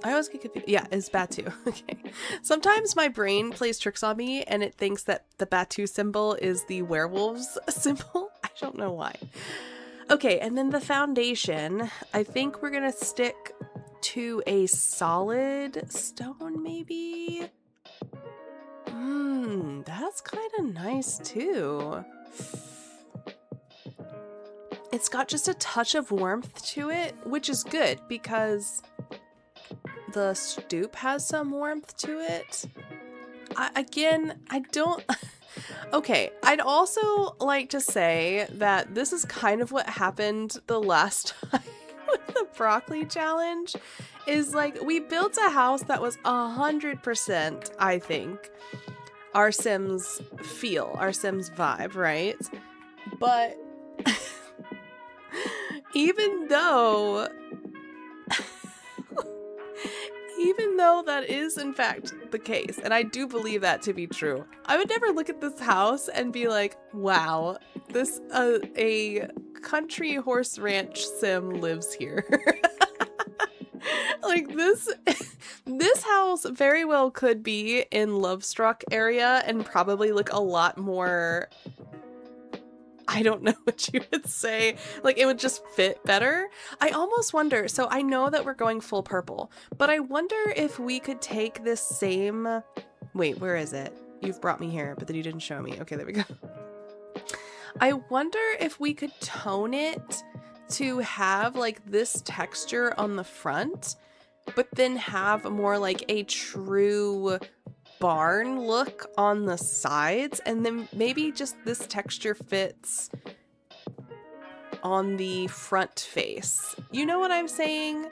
I always get confused. Yeah, it's Batu. Okay. Sometimes my brain plays tricks on me and it thinks that the Batu symbol is the werewolves symbol. I don't know why. Okay, and then the foundation. I think we're gonna stick to a solid stone, maybe? That's kind of nice too. It's got just a touch of warmth to it, which is good because the stoop has some warmth to it. I don't... Okay, I'd also like to say that this is kind of what happened the last time with the broccoli challenge. Is like, we built a house that was 100%, I think, our Sims feel, our Sims vibe, right? But even though that is in fact the case, and I do believe that to be true, I would never look at this house and be like, wow, this a country horse ranch sim lives here. Like this house very well could be in Lovestruck area and probably look a lot more, I don't know what you would say. Like, it would just fit better. I almost wonder, so I know that we're going full purple, but I wonder if we could take this same... Wait, where is it? You've brought me here, but then you didn't show me. Okay, there we go. I wonder if we could tone it to have, like, this texture on the front, but then have more like a true barn look on the sides, and then maybe just this texture fits on the front face. You know what I'm saying?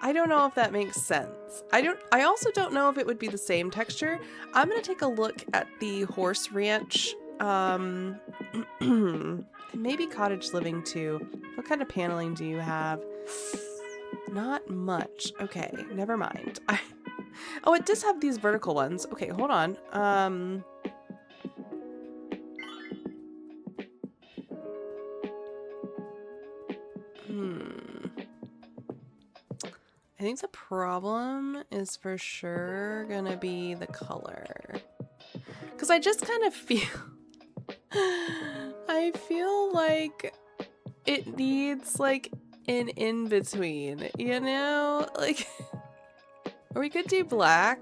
I don't know if that makes sense. I also don't know if it would be the same texture. I'm gonna take a look at the horse ranch, maybe cottage living too. What kind of paneling do you have? Not much. Okay, never mind. Oh, it does have these vertical ones. Okay, hold on. I think the problem is for sure gonna be the color. Because I just kind of feel... I feel like it needs, like, an in-between, you know? Like... Or we could do black.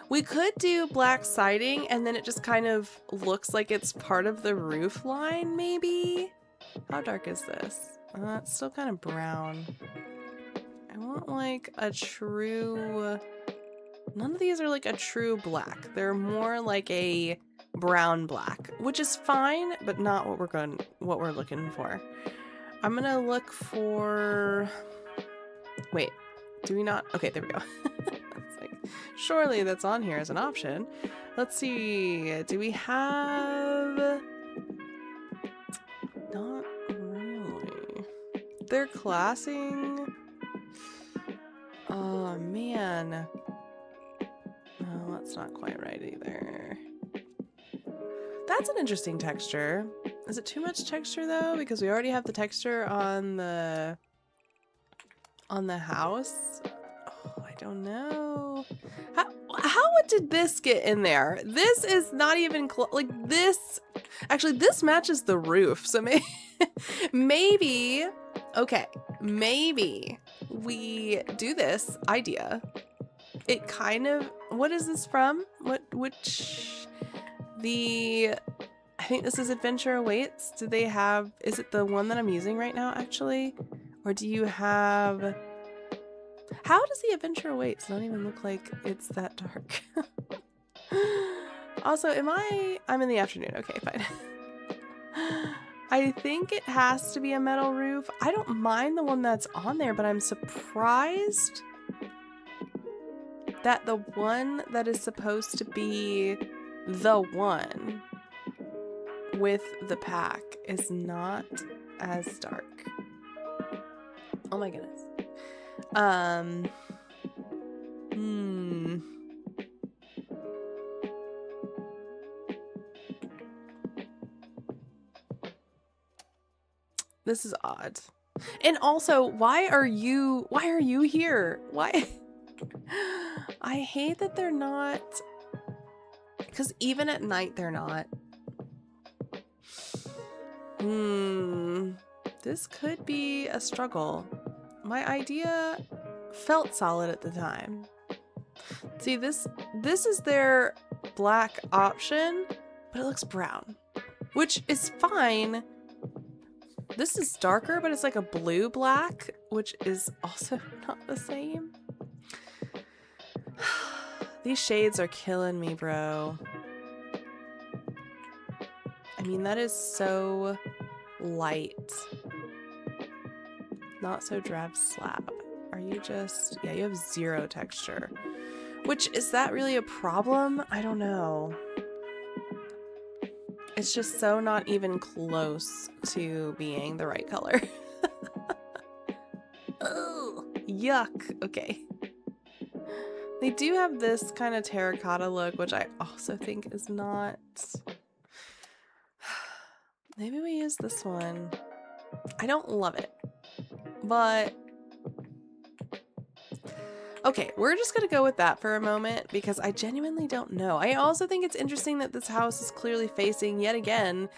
We could do black siding and then it just kind of looks like it's part of the roof line, maybe? How dark is this? It's still kind of brown. I want like a true... None of these are like a true black. They're more like a brown black, which is fine, but not what we're looking for. I'm gonna look for... Wait. Do we not? Okay, there we go. It's like, surely that's on here as an option. Let's see. Do we have... Not really. They're classing. Oh, man. Oh, that's not quite right either. That's an interesting texture. Is it too much texture, though? Because we already have the texture on the house. Oh, I don't know. How did this get in there? This is not even like this. Actually, this matches the roof. So maybe, okay, maybe we do this idea. It kind of What is this from? I think this is Adventure Awaits. Do they have, is it the one that I'm using right now actually? Or do you have, how does the Adventure Awaits not even look like it's that dark? Also, I'm in the afternoon. Okay, fine. I think it has to be a metal roof. I don't mind the one that's on there, but I'm surprised that the one that is supposed to be the one with the pack is not as dark. Oh my goodness. This is odd. And also, why are you here? Why? I hate that they're not, because even at night they're not. This could be a struggle. My idea felt solid at the time. See, this is their black option, but it looks brown, which is fine. This is darker, but it's like a blue black, which is also not the same. These shades are killing me, bro. I mean, that is so light. Not so drab slab. Are you just... Yeah, you have zero texture. Which, is that really a problem? I don't know. It's just so not even close to being the right color. Oh, yuck. Okay. They do have this kind of terracotta look, which I also think is not... Maybe we use this one. I don't love it, but... Okay, we're just gonna go with that for a moment because I genuinely don't know. I also think it's interesting that this house is clearly facing, yet again,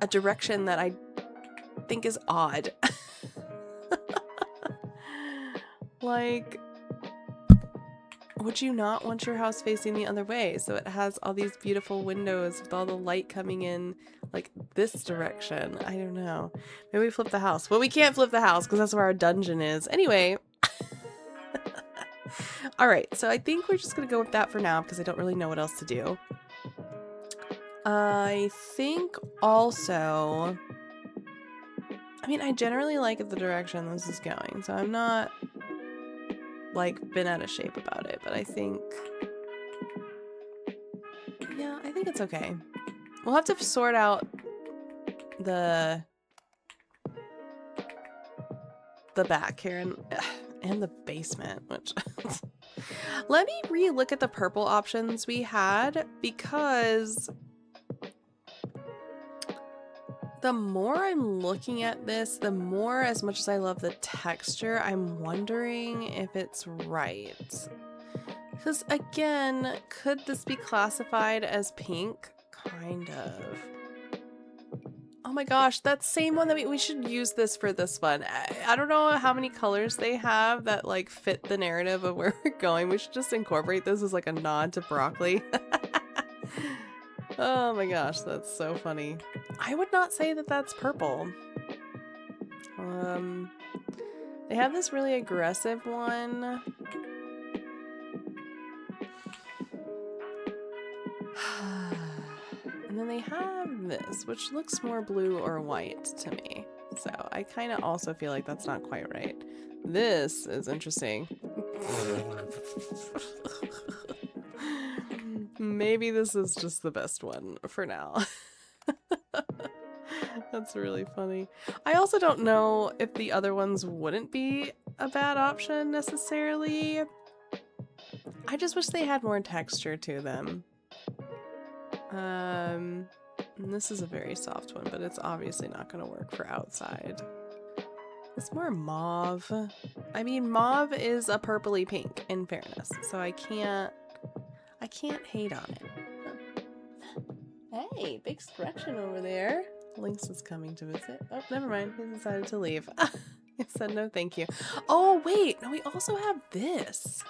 a direction that I think is odd. Like, would you not want your house facing the other way? So it has all these beautiful windows with all the light coming in like this direction. I don't know. Maybe we flip the house. Well, we can't flip the house because that's where our dungeon is. Anyway. All right, so I think we're just gonna go with that for now because I don't really know what else to do. I think also, I mean, I generally like the direction this is going, so I'm not like been out of shape about it, but I think, yeah, I think it's okay. We'll have to sort out the back here and the basement, which let me re-look at the purple options we had, because the more I'm looking at this, the more, as much as I love the texture, I'm wondering if it's right. Because again, could this be classified as pink? Kind of. Oh my gosh, that same one that we should use this for this one. I don't know how many colors they have that like fit the narrative of where we're going. We should just incorporate this as like a nod to broccoli. Oh my gosh, that's so funny. I would not say that that's purple. They have this really aggressive one. And then they have this, which looks more blue or white to me. So I kind of also feel like that's not quite right. This is interesting. Maybe this is just the best one for now. That's really funny. I also don't know if the other ones wouldn't be a bad option necessarily. I just wish they had more texture to them. And this is a very soft one, but it's obviously not going to work for outside. It's more mauve. I mean, mauve is a purpley pink, in fairness, so I can't hate on it. Hey, big stretching over there. Lynx is coming to visit. Oh, never mind. He decided to leave. He said no thank you. Oh, wait. No, we also have this.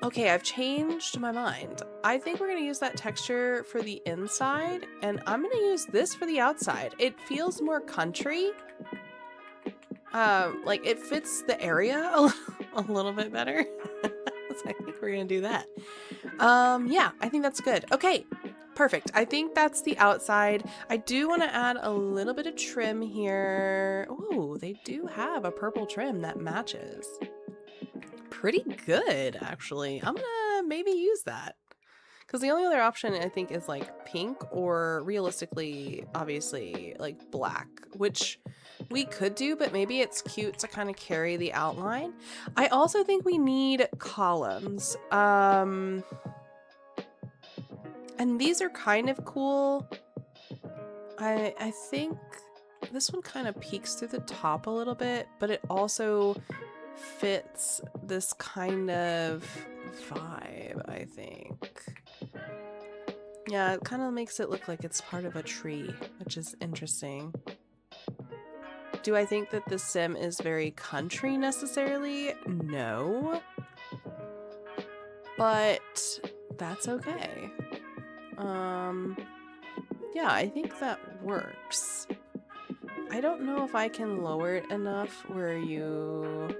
Okay, I've changed my mind. I think we're gonna use that texture for the inside, and I'm gonna use this for the outside. It feels more country. Like it fits the area a little bit better. So I think we're gonna do that. Yeah, I think that's good. Okay, perfect. I think that's the outside. I do want to add a little bit of trim here. Oh, they do have a purple trim that matches. Pretty good, actually. I'm gonna maybe use that. Because the only other option I think is like pink or realistically, obviously, like black, which we could do, but maybe it's cute to kind of carry the outline. I also think we need columns. And these are kind of cool. I think this one kind of peeks through the top a little bit, but it also fits this kind of vibe, I think. Yeah, it kind of makes it look like it's part of a tree, which is interesting. Do I think that this sim is very country necessarily? No. But that's okay. Yeah, I think that works. I don't know if I can lower it enough where you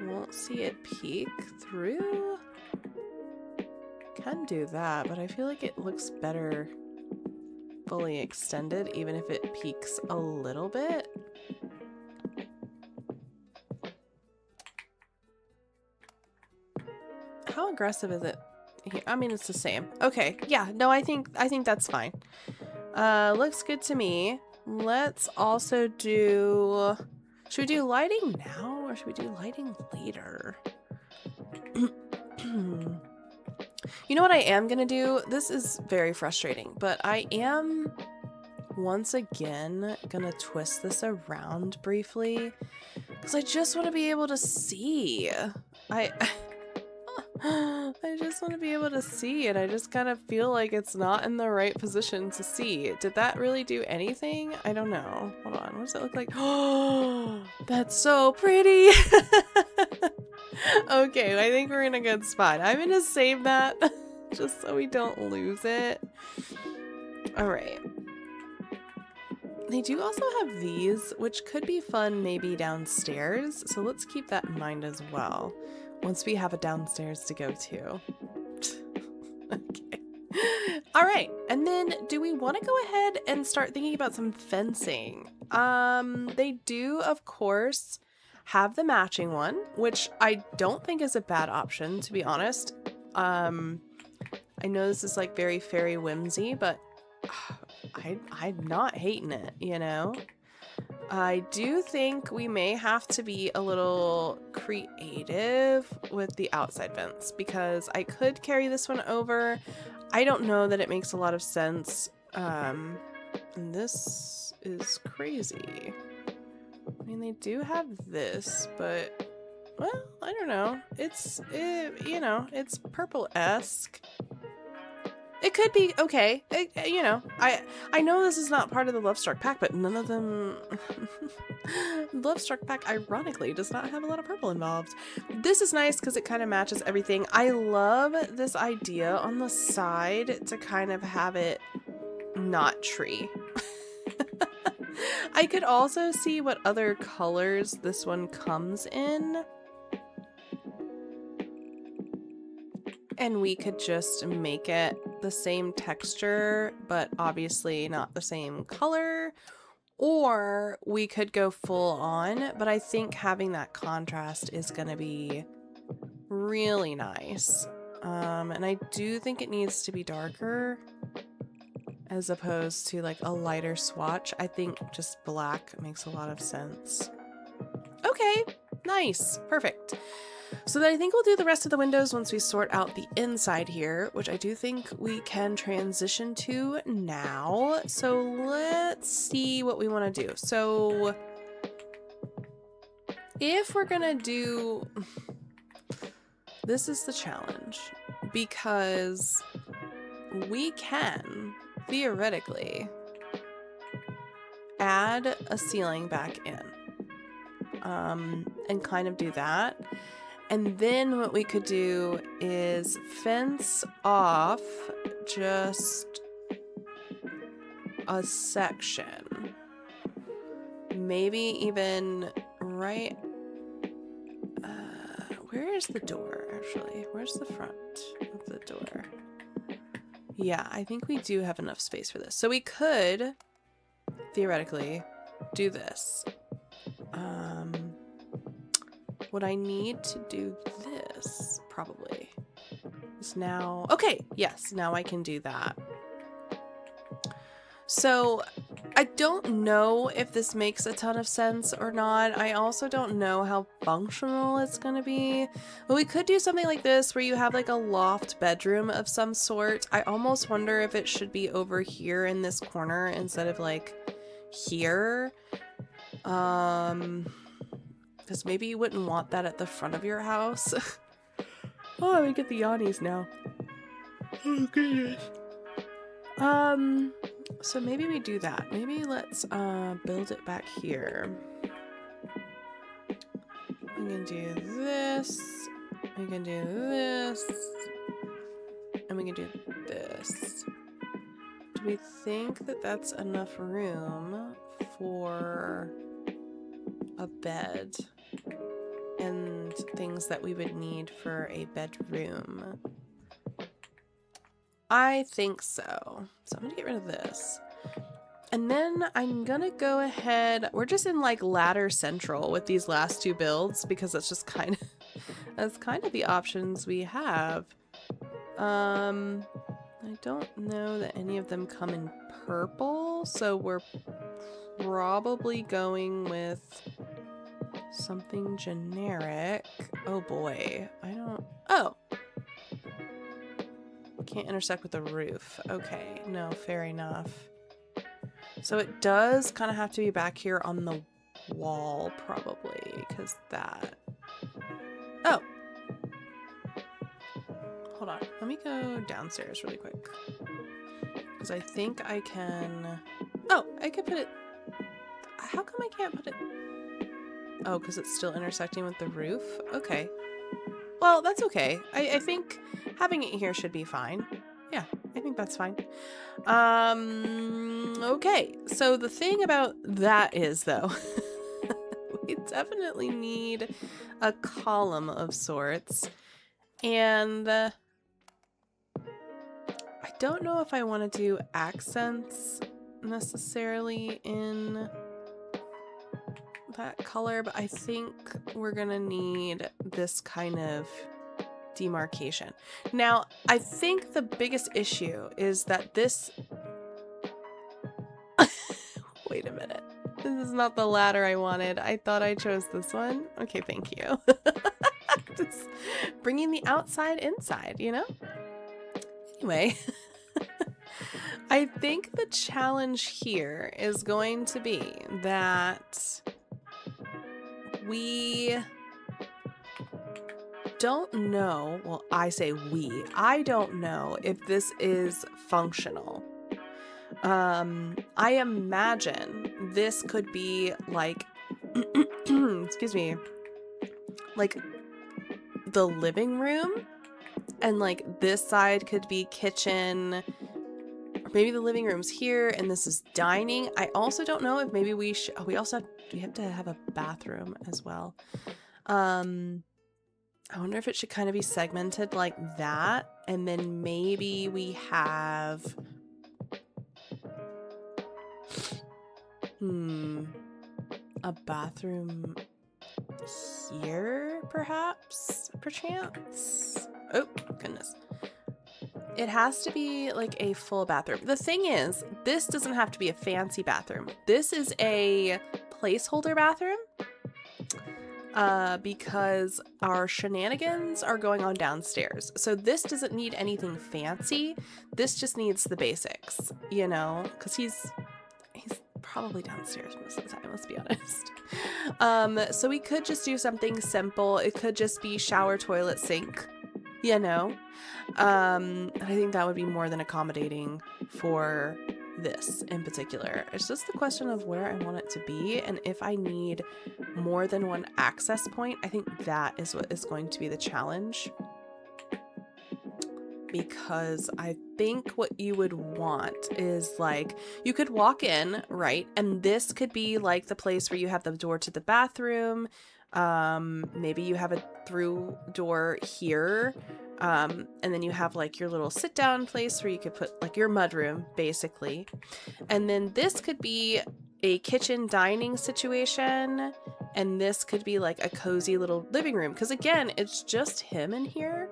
won't see it peek through. Can do that, but I feel like it looks better fully extended, even if it peaks a little bit. How aggressive is it? I mean, it's the same. Okay, yeah, no, I think that's fine. Looks good to me. Let's also do, should we do lighting now or should we do lighting later? You know what I am gonna do? This is very frustrating, but I am once again gonna twist this around briefly because I just want to be able to see. I just want to be able to see, and I just kind of feel like it's not in the right position to see. Did that really do anything? I don't know. Hold on. What does it look like? Oh, that's so pretty. Okay, I think we're in a good spot. I'm going to save that just so we don't lose it. All right. They do also have these, which could be fun maybe downstairs. So let's keep that in mind as well. Once we have a downstairs to go to. Okay. All right. And then do we want to go ahead and start thinking about some fencing? They do, of course, have the matching one, which I don't think is a bad option, to be honest. I know this is like very fairy whimsy, but I'm not hating it, you know? I do think we may have to be a little creative with the outside vents because I could carry this one over. I don't know that it makes a lot of sense. And this is crazy. I mean, they do have this, but well, I don't know. It's, you know, it's purple-esque. It could be okay. You know, I know this is not part of the Love Struck pack, but none of them... Love Struck pack, ironically, does not have a lot of purple involved. This is nice because it kind of matches everything. I love this idea on the side to kind of have it not tree. I could also see what other colors this one comes in. And we could just make it the same texture, but obviously not the same color. Or we could go full on, but I think having that contrast is going to be really nice. And I do think it needs to be darker as opposed to like a lighter swatch. I think just black makes a lot of sense. Okay, nice, perfect. So then I think we'll do the rest of the windows once we sort out the inside here, which I do think we can transition to now. So let's see what we want to do. So if we're gonna do, this is the challenge because we can theoretically add a ceiling back in and kind of do that. And then what we could do is fence off just a section. Maybe even right... where is the door, actually? Where's the front of the door? Yeah, I think we do have enough space for this. So we could, theoretically, do this. Would I need to do this? Probably. Is now... Okay, yes, now I can do that. So I don't know if this makes a ton of sense or not. I also don't know how functional it's going to be. But we could do something like this where you have like a loft bedroom of some sort. I almost wonder if it should be over here in this corner instead of like here. Because maybe you wouldn't want that at the front of your house. Oh, I would get the yawnies now. Oh, goodness. So maybe we do that. Maybe let's build it back here. We can do this. We can do this. And we can do this. Do we think that that's enough room for a bed and things that we would need for a bedroom? I think so. So I'm gonna get rid of this. And then I'm gonna go ahead. We're just in like ladder central with these last two builds because that's just kind of the options we have. I don't know that any of them come in purple, so we're probably going with something generic. Oh boy. Oh. Can't intersect with the roof. Okay, no, fair enough. So it does kind of have to be back here on the wall, probably, because that... Oh! Hold on. Let me go downstairs really quick. Because I think I can... Oh, I could put it... How come I can't put it... Oh, because it's still intersecting with the roof? Okay. Well, that's okay. I think having it here should be fine. Yeah, I think that's fine. Okay. So the thing about that is, though, we definitely need a column of sorts. And I don't know if I want to do accents necessarily in that color, but I think we're gonna need this kind of demarcation. Now, I think the biggest issue is that this... Wait a minute. This is not the ladder I wanted. I thought I chose this one. Okay, thank you. Just bringing the outside inside, you know? Anyway, I think the challenge here is going to be that we don't know, well, I say we, I don't know if this is functional. I imagine this could be like, excuse me, like the living room, and like this side could be kitchen, or maybe the living room's here and this is dining. I also don't know if maybe we should, we have to have a bathroom as well. I wonder if it should kind of be segmented like that, and then maybe we have a bathroom here, perhaps, perchance. Oh, goodness. It has to be like a full bathroom. The thing is, this doesn't have to be a fancy bathroom. This is a placeholder bathroom because our shenanigans are going on downstairs. So this doesn't need anything fancy. This just needs the basics, you know, because he's probably downstairs most of the time, let's be honest. So we could just do something simple. It could just be shower, toilet, sink, you know. And I think that would be more than accommodating for this in particular. It's just the question of where I want it to be, and if I need more than one access point. I think that is what is going to be the challenge, because I think what you would want is like, you could walk in, right, and this could be like the place where you have the door to the bathroom. Maybe you have a through door here, and then you have like your little sit down place where you could put like your mudroom basically, and then this could be a kitchen dining situation, and this could be like a cozy little living room, because again, it's just him in here.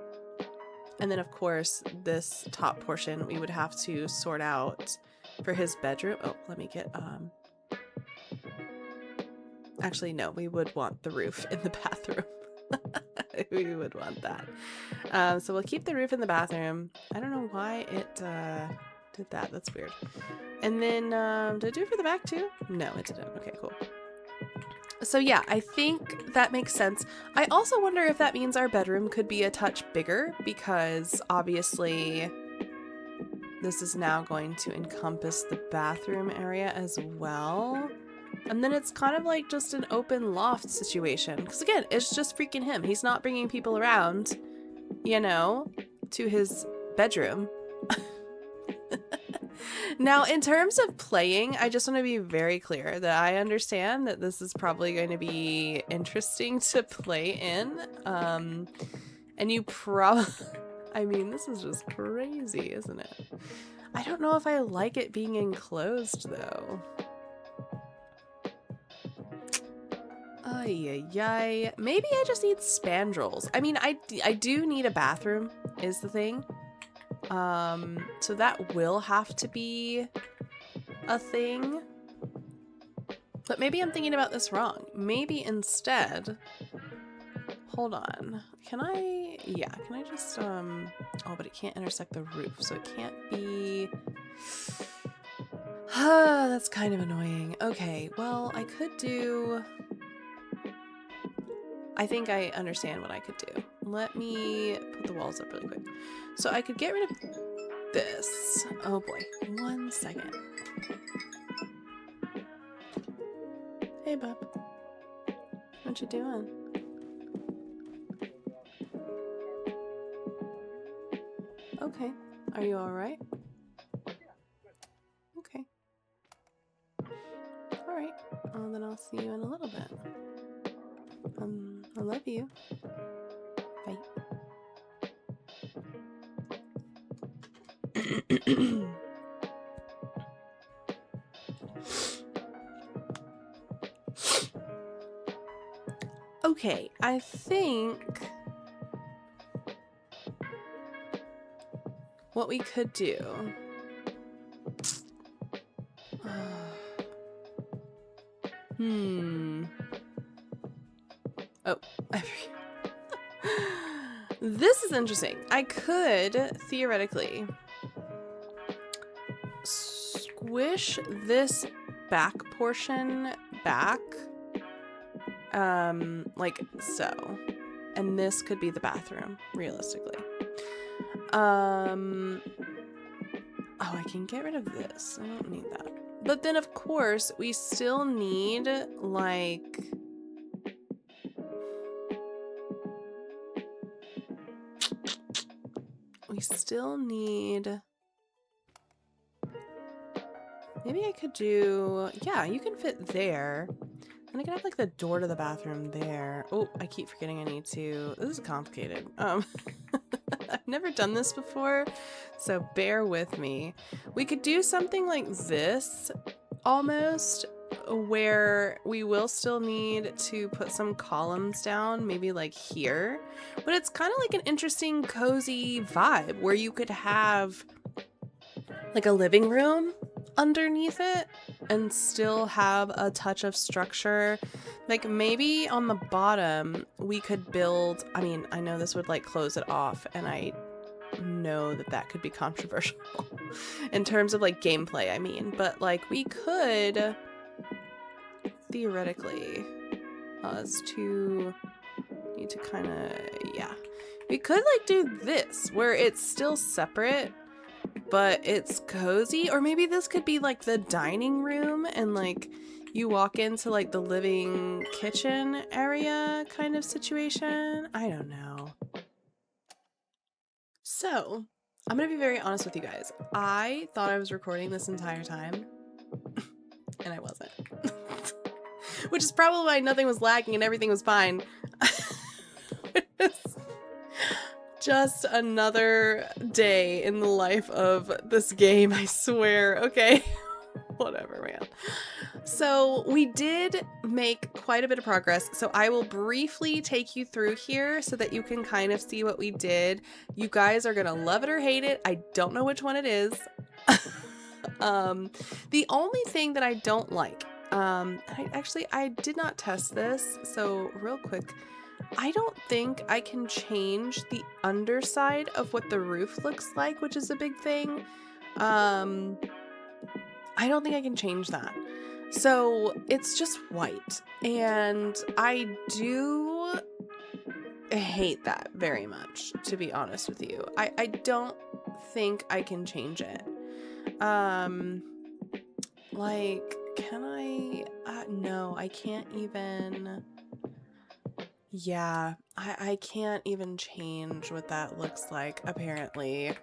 And then of course this top portion we would have to sort out for his bedroom. Oh, let me get actually no, we would want the roof in the bathroom. We would want that. So we'll keep the roof in the bathroom. I don't know why it did that. That's weird. And then did it do it for the back too? No, it didn't. Okay, cool. So yeah, I think that makes sense. I also wonder if that means our bedroom could be a touch bigger, because obviously this is now going to encompass the bathroom area as well. And then it's kind of like just an open loft situation, because again, it's just freaking him. He's not bringing people around, you know, to his bedroom. Now, in terms of playing, I just want to be very clear that I understand that this is probably going to be interesting to play in. And you I mean, this is just crazy, isn't it? I don't know if I like it being enclosed, though. Ay, ay, ay. Maybe I just need spandrels. I mean, I do need a bathroom, is the thing. So that will have to be a thing. But maybe I'm thinking about this wrong. Maybe instead, hold on. Can I just, oh, but it can't intersect the roof, so it can't be, that's kind of annoying. Okay, well, I could do, I think I understand what I could do. Let me put the walls up really quick. So I could get rid of this. Oh boy, 1 second. Hey, bub. What you doing? Okay. Are you all right? Okay. All right. Well, then I'll see you in a little bit. I love you. Bye. Okay, I think what we could do. Oh, this is interesting. I could theoretically squish this back portion back, like so, and this could be the bathroom, realistically. Oh, I can get rid of this. I don't need that. But then, of course, we still need, like, maybe I could do, yeah, you can fit there. And I can have like the door to the bathroom there. Oh, I keep forgetting I need to, this is complicated. I've never done this before, so bear with me. We could do something like this almost, where we will still need to put some columns down, maybe like here, but it's kind of like an interesting cozy vibe where you could have like a living room underneath it and still have a touch of structure. Like maybe on the bottom we could build, I mean, I know this would like close it off, and I know that that could be controversial in terms of like gameplay, I mean, but like we could theoretically, us to need to kind of, yeah, we could like do this where it's still separate, but it's cozy. Or maybe this could be like the dining room and like you walk into like the living kitchen area kind of situation. I don't know. So I'm gonna be very honest with you guys. I thought I was recording this entire time and I wasn't. Which is probably why nothing was lagging and everything was fine. It's just another day in the life of this game, I swear. Okay. Whatever, man. So we did make quite a bit of progress. So I will briefly take you through here so that you can kind of see what we did. You guys are gonna love it or hate it. I don't know which one it is. The only thing that I don't like, I did not test this. So real quick, I don't think I can change the underside of what the roof looks like, which is a big thing. I don't think I can change that. So it's just white. And I do hate that very much, to be honest with you. I don't think I can change it. Like, can I? No, I can't even. Yeah, I can't even change what that looks like, apparently.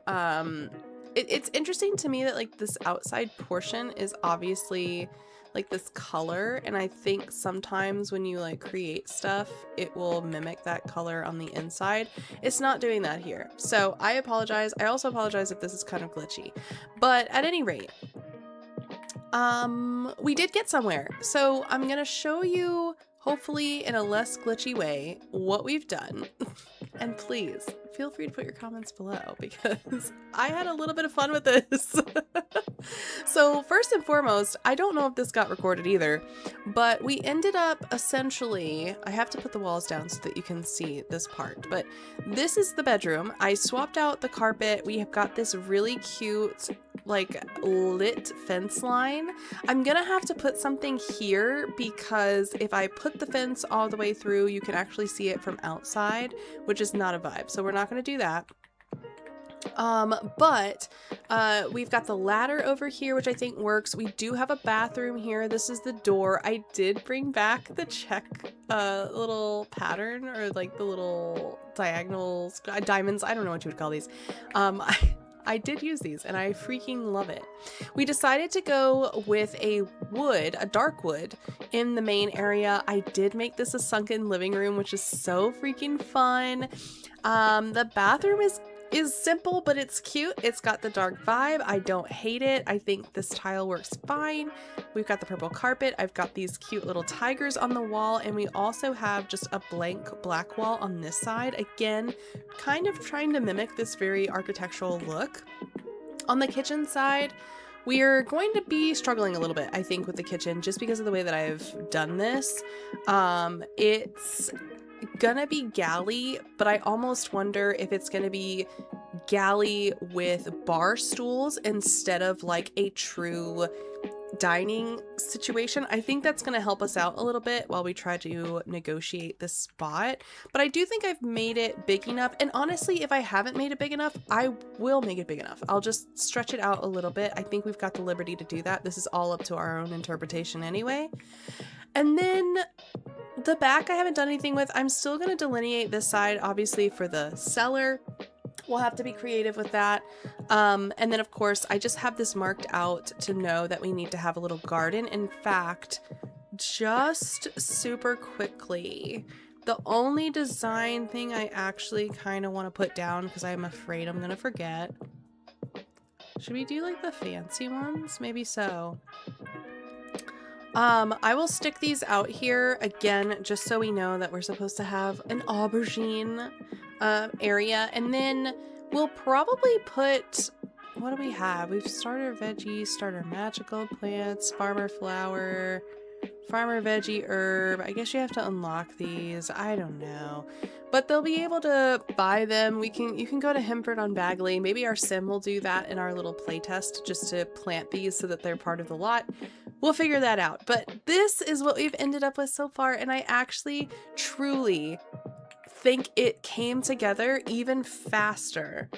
It's interesting to me that like this outside portion is obviously like this color, and I think sometimes when you like create stuff, it will mimic that color on the inside. It's not doing that here. So I apologize. I also apologize if this is kind of glitchy. But at any rate, we did get somewhere. So I'm gonna show you, hopefully in a less glitchy way, what we've done. And please feel free to put your comments below because I had a little bit of fun with this. So first and foremost, I don't know if this got recorded either, but we ended up essentially, I have to put the walls down so that you can see this part, but this is the bedroom. I swapped out the carpet. We have got this really cute like lit fence line. I'm gonna have to put something here because if I put the fence all the way through, you can actually see it from outside, which is not a vibe. So we're not gonna do that. But we've got the ladder over here, which I think works. We do have a bathroom here. This is the door. I did bring back the check little pattern, or like the little diagonals, diamonds. I don't know what you would call these. I did use these and I freaking love it. We decided to go with a dark wood in the main area. I did make this a sunken living room, which is so freaking fun. The bathroom is simple, but it's cute. It's got the dark vibe. I don't hate it. I think this tile works fine. We've got the purple carpet. I've got these cute little tigers on the wall, and we also have just a blank black wall on this side. Again, kind of trying to mimic this very architectural look. On the kitchen side, we're going to be struggling a little bit, I think, with the kitchen just because of the way that I've done this. It's gonna be galley, but I almost wonder if it's gonna be galley with bar stools instead of like a true dining situation. I think that's going to help us out a little bit while we try to negotiate this spot, but I do think I've made it big enough. And honestly, if I haven't made it big enough, I will make it big enough. I'll just stretch it out a little bit. I think we've got the liberty to do that. This is all up to our own interpretation anyway. And then the back I haven't done anything with. I'm still going to delineate this side, obviously, for the cellar. We'll have to be creative with that. And then, of course, I just have this marked out to know that we need to have a little garden. In fact, just super quickly, the only design thing I actually kind of want to put down, because I'm afraid I'm going to forget. Should we do like the fancy ones? Maybe so. I will stick these out here again, just so we know that we're supposed to have an aubergine area. And then we'll probably put, what do we have? We've starter veggie, starter magical plants, farmer flower, farmer veggie herb. I guess you have to unlock these. I don't know. But they'll be able to buy them. You can go to Hemford on Bagley. Maybe our sim will do that in our little playtest just to plant these so that they're part of the lot. We'll figure that out. But this is what we've ended up with so far. And I actually truly think it came together even faster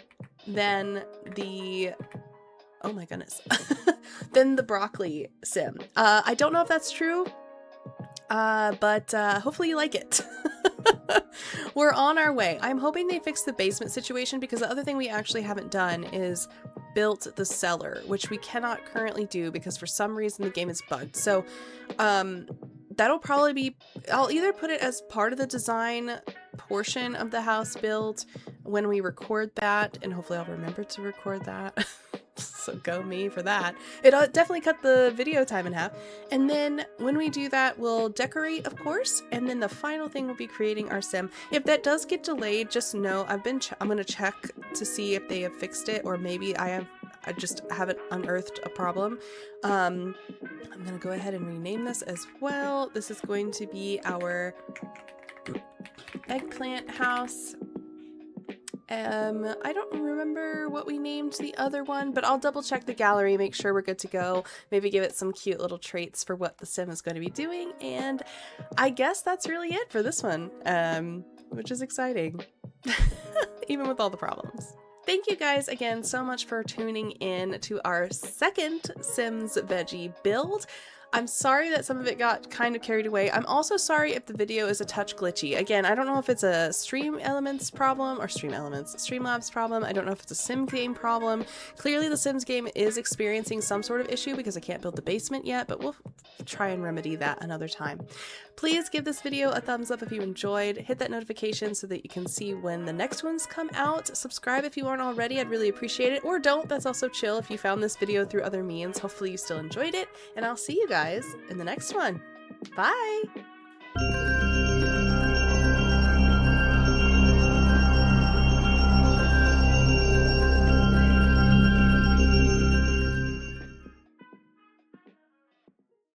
than the oh my goodness, than the broccoli sim. I don't know if that's true, but hopefully you like it. We're on our way. I'm hoping they fix the basement situation, because the other thing we actually haven't done is built the cellar, which we cannot currently do because for some reason the game is bugged. So that'll probably be, I'll either put it as part of the design portion of the house build when we record that, and hopefully I'll remember to record that. So go me for that. It'll definitely cut the video time in half. And then when we do that, we'll decorate, of course. And then the final thing will be creating our sim. If that does get delayed, just know I'm going to check to see if they have fixed it, or maybe I just haven't unearthed a problem. I'm going to go ahead and rename this as well. This is going to be our eggplant house. I don't remember what we named the other one, but I'll double check the gallery, make sure we're good to go, maybe give it some cute little traits for what the sim is going to be doing, and I guess that's really it for this one, which is exciting, even with all the problems. Thank you guys again so much for tuning in to our second Sims Veggie build. I'm sorry that some of it got kind of carried away. I'm also sorry if the video is a touch glitchy. Again, I don't know if it's a Streamlabs problem. I don't know if it's a Sim game problem. Clearly the Sims game is experiencing some sort of issue because I can't build the basement yet, but we'll try and remedy that another time. Please give this video a thumbs up if you enjoyed. Hit that notification so that you can see when the next ones come out. Subscribe if you aren't already. I'd really appreciate it. Or don't. That's also chill if you found this video through other means. Hopefully you still enjoyed it. And I'll see you guys in the next one. Bye!